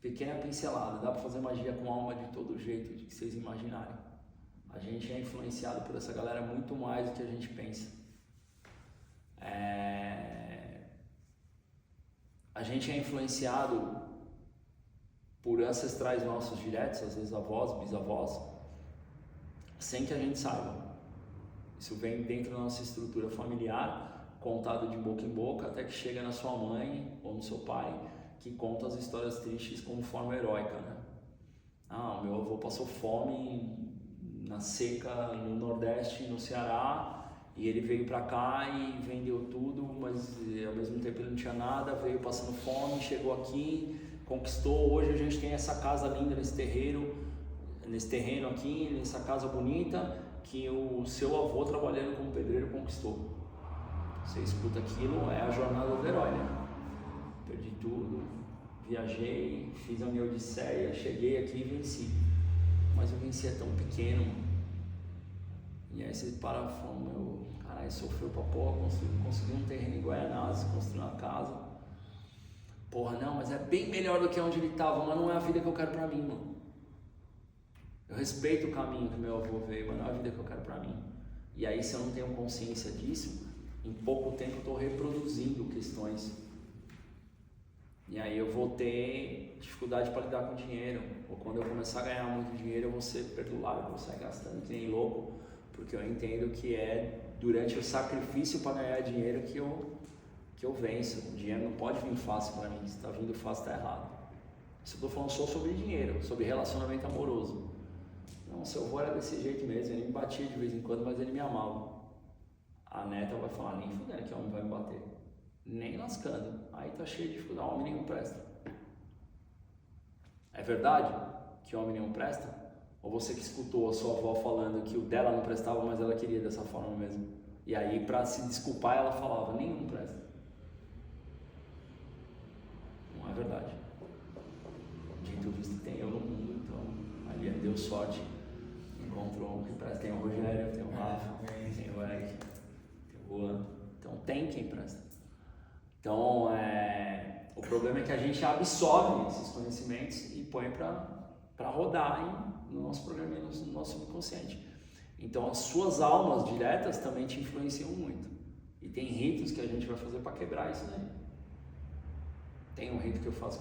Pequena pincelada, dá para fazer magia com alma de todo jeito, de que vocês imaginarem. A gente é influenciado por essa galera muito mais do que a gente pensa. A gente é influenciado por ancestrais nossos diretos, às vezes avós, bisavós, sem que a gente saiba. Isso vem dentro da nossa estrutura familiar, contado de boca em boca, até que chega na sua mãe ou no seu pai, que conta as histórias tristes como forma heróica, né? O meu avô passou fome na seca no Nordeste, no Ceará, e ele veio pra cá e vendeu tudo, mas ao mesmo tempo ele não tinha nada, veio passando fome, chegou aqui, conquistou. Hoje a gente tem essa casa linda nesse terreno aqui, nessa casa bonita, que o seu avô trabalhando como pedreiro conquistou. Você escuta aquilo, é a jornada do herói, né? perdi tudo, viajei, fiz a minha odisseia, cheguei aqui e venci. Mas o venci é tão pequeno, mano. E aí você para e fala, meu, caralho, sofreu pra porra, consegui um terreno em Guaianazes, construí uma casa. Porra, não, mas é bem melhor do que onde ele tava, mas não é a vida que eu quero pra mim, mano. Eu respeito o caminho que meu avô veio, mas não é a vida que eu quero pra mim. E aí, se eu não tenho consciência disso, em pouco tempo eu tô reproduzindo questões. E aí eu vou ter dificuldade para lidar com dinheiro. Ou quando eu começar a ganhar muito dinheiro, eu vou ser perdulário, eu vou sair gastando que nem louco. Porque eu entendo que é durante o sacrifício para ganhar dinheiro que eu venço. O dinheiro não pode vir fácil para mim. Se está vindo fácil, está errado. Isso eu estou falando só sobre dinheiro, sobre relacionamento amoroso. Não, seu avô era desse jeito mesmo, ele me batia de vez em quando, mas ele me amava. A neta vai falar, nem fudendo que o homem vai me bater. Nem lascando. Aí tá cheio de dificuldade, homem nenhum presta. É verdade que homem nenhum presta? Ou você que escutou a sua avó falando que o dela não prestava, mas ela queria dessa forma mesmo? E aí, pra se desculpar, ela falava, nenhum presta. Não é verdade. Dito visto, tem eu no mundo, então ali deu sorte. Encontrou um que presta. Tem o Rogério, tem o Rafa, tem o Eric, tem o Juan. Então tem quem presta. Então, o problema é que a gente absorve esses conhecimentos e põe para rodar no nosso programa, no nosso subconsciente. Então, as suas almas diretas também te influenciam muito. E tem ritos que a gente vai fazer para quebrar isso daí. Tem um rito que eu faço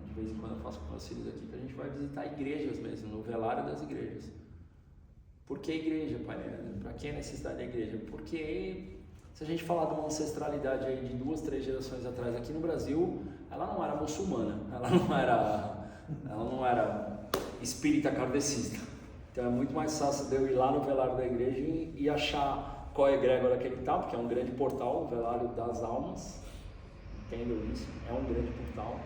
de vez em quando eu faço com meus filhos aqui, que a gente vai visitar igrejas mesmo, no velário das igrejas. Por que igreja, pai Leandro? Para que a necessidade da igreja? Porque se a gente falar de uma ancestralidade aí de 2, 3 gerações atrás aqui no Brasil, ela não era muçulmana, ela não era espírita kardecista. Então é muito mais fácil de eu ir lá no velário da igreja e achar qual é a egrégora que ele está, porque é um grande portal, o velário das almas, entendam isso, é um grande portal.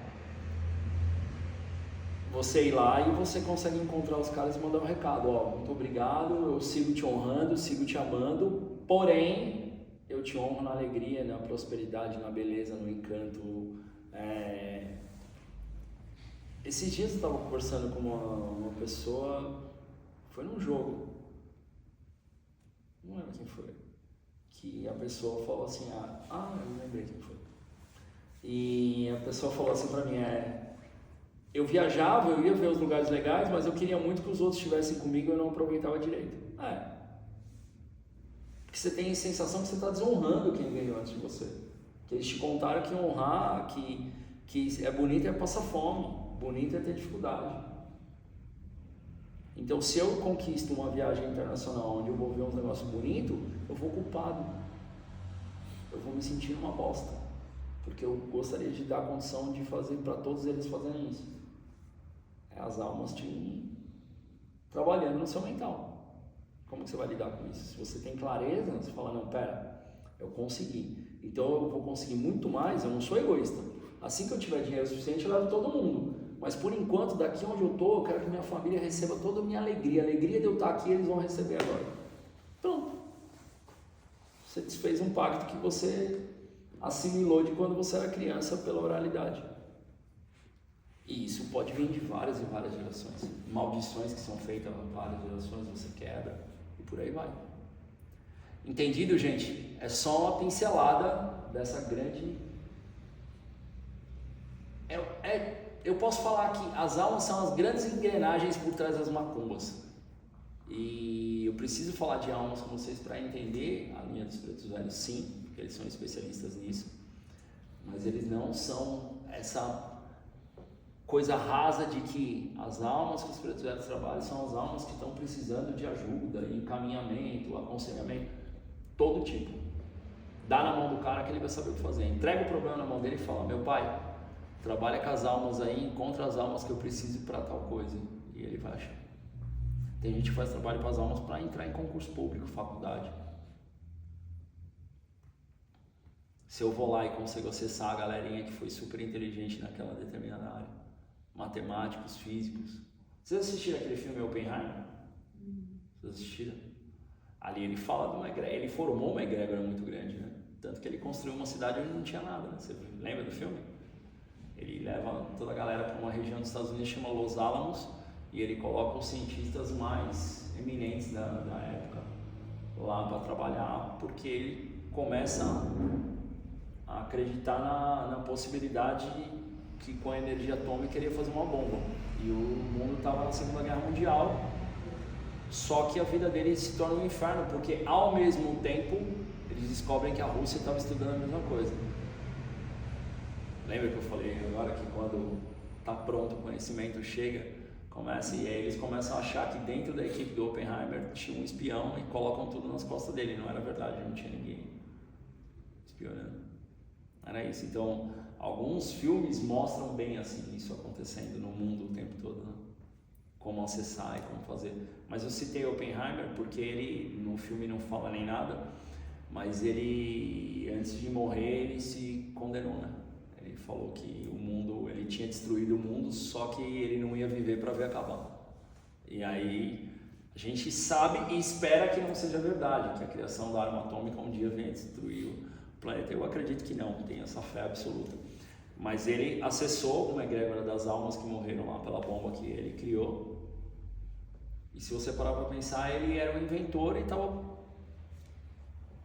Você ir lá e você consegue encontrar os caras e mandar um recado, ó, muito obrigado, eu sigo te honrando, sigo te amando, porém eu te honro na alegria, na prosperidade, na beleza, no encanto. Esses dias eu estava conversando com uma pessoa, foi num jogo, não lembro quem foi, que a pessoa falou assim, eu lembrei quem foi, e a pessoa falou assim pra mim, eu viajava, eu ia ver os lugares legais, mas eu queria muito que os outros estivessem comigo e eu não aproveitava direito. Porque você tem a sensação que você está desonrando quem veio antes de você. Que eles te contaram que honrar, que é bonito é passar fome, bonito é ter dificuldade. Então, se eu conquisto uma viagem internacional onde eu vou ver um negócio bonito, eu vou culpado. Eu vou me sentir uma bosta. Porque eu gostaria de dar a condição de fazer para todos eles fazerem isso. As almas trabalhando no seu mental. Como que você vai lidar com isso? Se você tem clareza, você fala, não, pera, eu consegui. Então eu vou conseguir muito mais, eu não sou egoísta. Assim que eu tiver dinheiro suficiente, eu levo todo mundo. Mas por enquanto, daqui onde eu tô, eu quero que minha família receba toda a minha alegria. A alegria de eu estar aqui, eles vão receber agora. Pronto. Você desfez um pacto que você assimilou de quando você era criança pela oralidade. E isso pode vir de várias e várias gerações. Maldições que são feitas a várias gerações, você quebra e por aí vai. Entendido, gente? É só uma pincelada dessa grande... Eu posso falar que as almas são as grandes engrenagens por trás das macumbas. E eu preciso falar de almas com vocês para entender a linha dos pretos velhos, sim, porque eles são especialistas nisso. Mas eles não são essa coisa rasa de que as almas que os pretos velhos trabalham são as almas que estão precisando de ajuda, encaminhamento, aconselhamento, todo tipo. Dá na mão do cara que ele vai saber o que fazer. Entrega o problema na mão dele e fala, meu pai, trabalha com as almas aí, encontra as almas que eu preciso para tal coisa. E ele vai achar. Tem gente que faz trabalho com as almas para entrar em concurso público, faculdade. Se eu vou lá e consigo acessar a galerinha que foi super inteligente naquela determinada área, matemáticos, físicos. Vocês assistiram aquele filme Oppenheimer? Vocês assistiram? Ali ele fala de uma egrégora, ele formou uma egrégora muito grande, né? Tanto que ele construiu uma cidade onde não tinha nada, né? Você lembra do filme? Ele leva toda a galera para uma região dos Estados Unidos chamada Los Alamos e ele coloca os cientistas mais eminentes da época lá para trabalhar, porque ele começa a acreditar na possibilidade que com a energia atômica ele ia fazer uma bomba. E o mundo estava na Segunda Guerra Mundial, só que a vida dele se torna um inferno, porque ao mesmo tempo eles descobrem que a Rússia estava estudando a mesma coisa. Lembra que eu falei agora que quando está pronto o conhecimento chega, começa, e aí eles começam a achar que dentro da equipe do Oppenheimer tinha um espião e colocam tudo nas costas dele. Não era verdade, não tinha ninguém espionando. Era isso. Então, alguns filmes mostram bem assim isso acontecendo no mundo o tempo todo, né? Como acessar e como fazer. Mas eu citei Oppenheimer porque ele no filme não fala nem nada, mas ele antes de morrer ele se condenou, né? Ele falou que o mundo, ele tinha destruído o mundo, só que ele não ia viver para ver acabar. E aí a gente sabe e espera que não seja verdade, que a criação da arma atômica um dia venha destruir o planeta. Eu acredito que não, tenho essa fé absoluta. Mas ele acessou uma egrégora das almas que morreram lá pela bomba que ele criou. E se você parar para pensar, ele era um inventor e estava...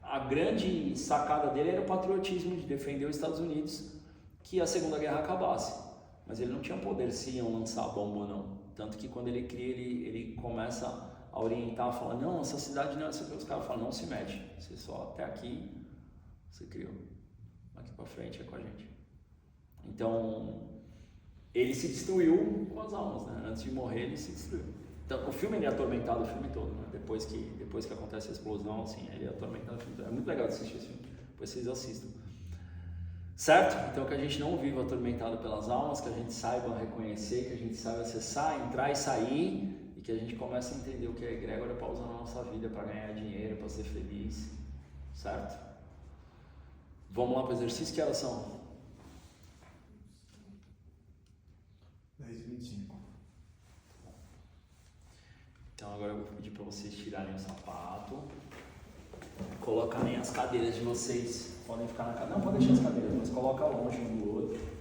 A grande sacada dele era o patriotismo de defender os Estados Unidos, que a Segunda Guerra acabasse. Mas ele não tinha poder se iam lançar a bomba ou não. Tanto que quando ele cria, ele começa a orientar, fala, não, essa cidade não é essa que os caras falam, não se mete. Você só até aqui você criou. Aqui para frente é com a gente. Então, ele se destruiu com as almas, né? Antes de morrer, ele se destruiu. Então, o filme ele é atormentado o filme todo, né? Depois que acontece a explosão, assim, ele é atormentado o filme todo. É muito legal de assistir esse filme, depois vocês assistam. Certo? Então que a gente não viva atormentado pelas almas, que a gente saiba reconhecer, que a gente saiba acessar, entrar e sair, e que a gente comece a entender o que é egrégora para usar na nossa vida, para ganhar dinheiro, para ser feliz. Certo? Vamos lá para o exercício, que horas são? 10h25. Então agora eu vou pedir para vocês tirarem o sapato, colocarem as cadeiras de vocês. Podem ficar na cadeira. Não, pode deixar as cadeiras, mas coloca longe um do outro.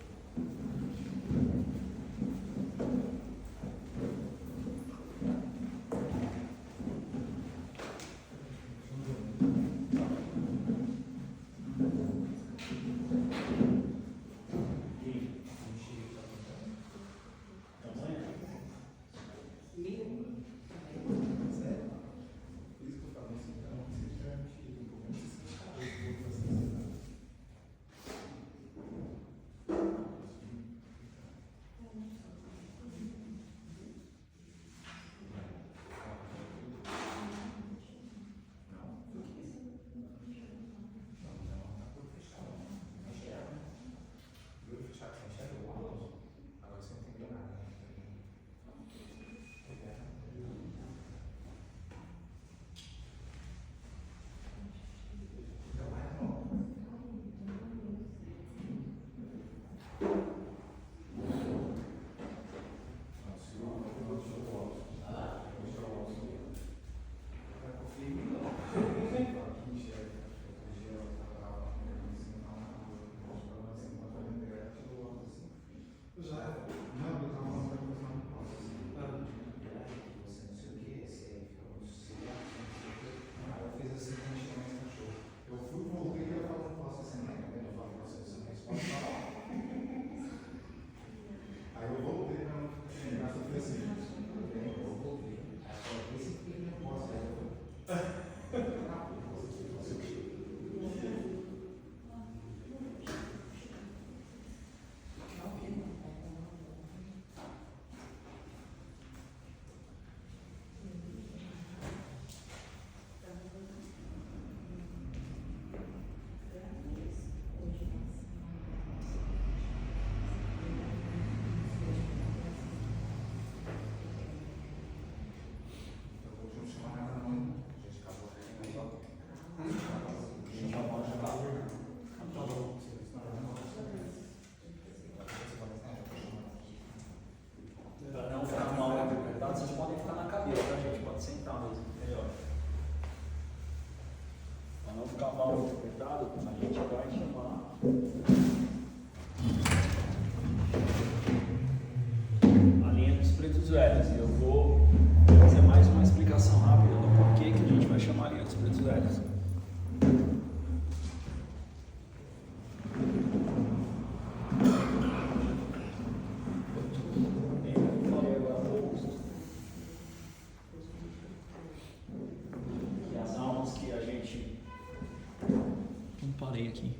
A gente vai chamar velhos. E eu vou fazer mais uma explicação rápida do porquê que a gente vai chamar ali os pretos velhos. Que as almas que a gente... Não parei aqui.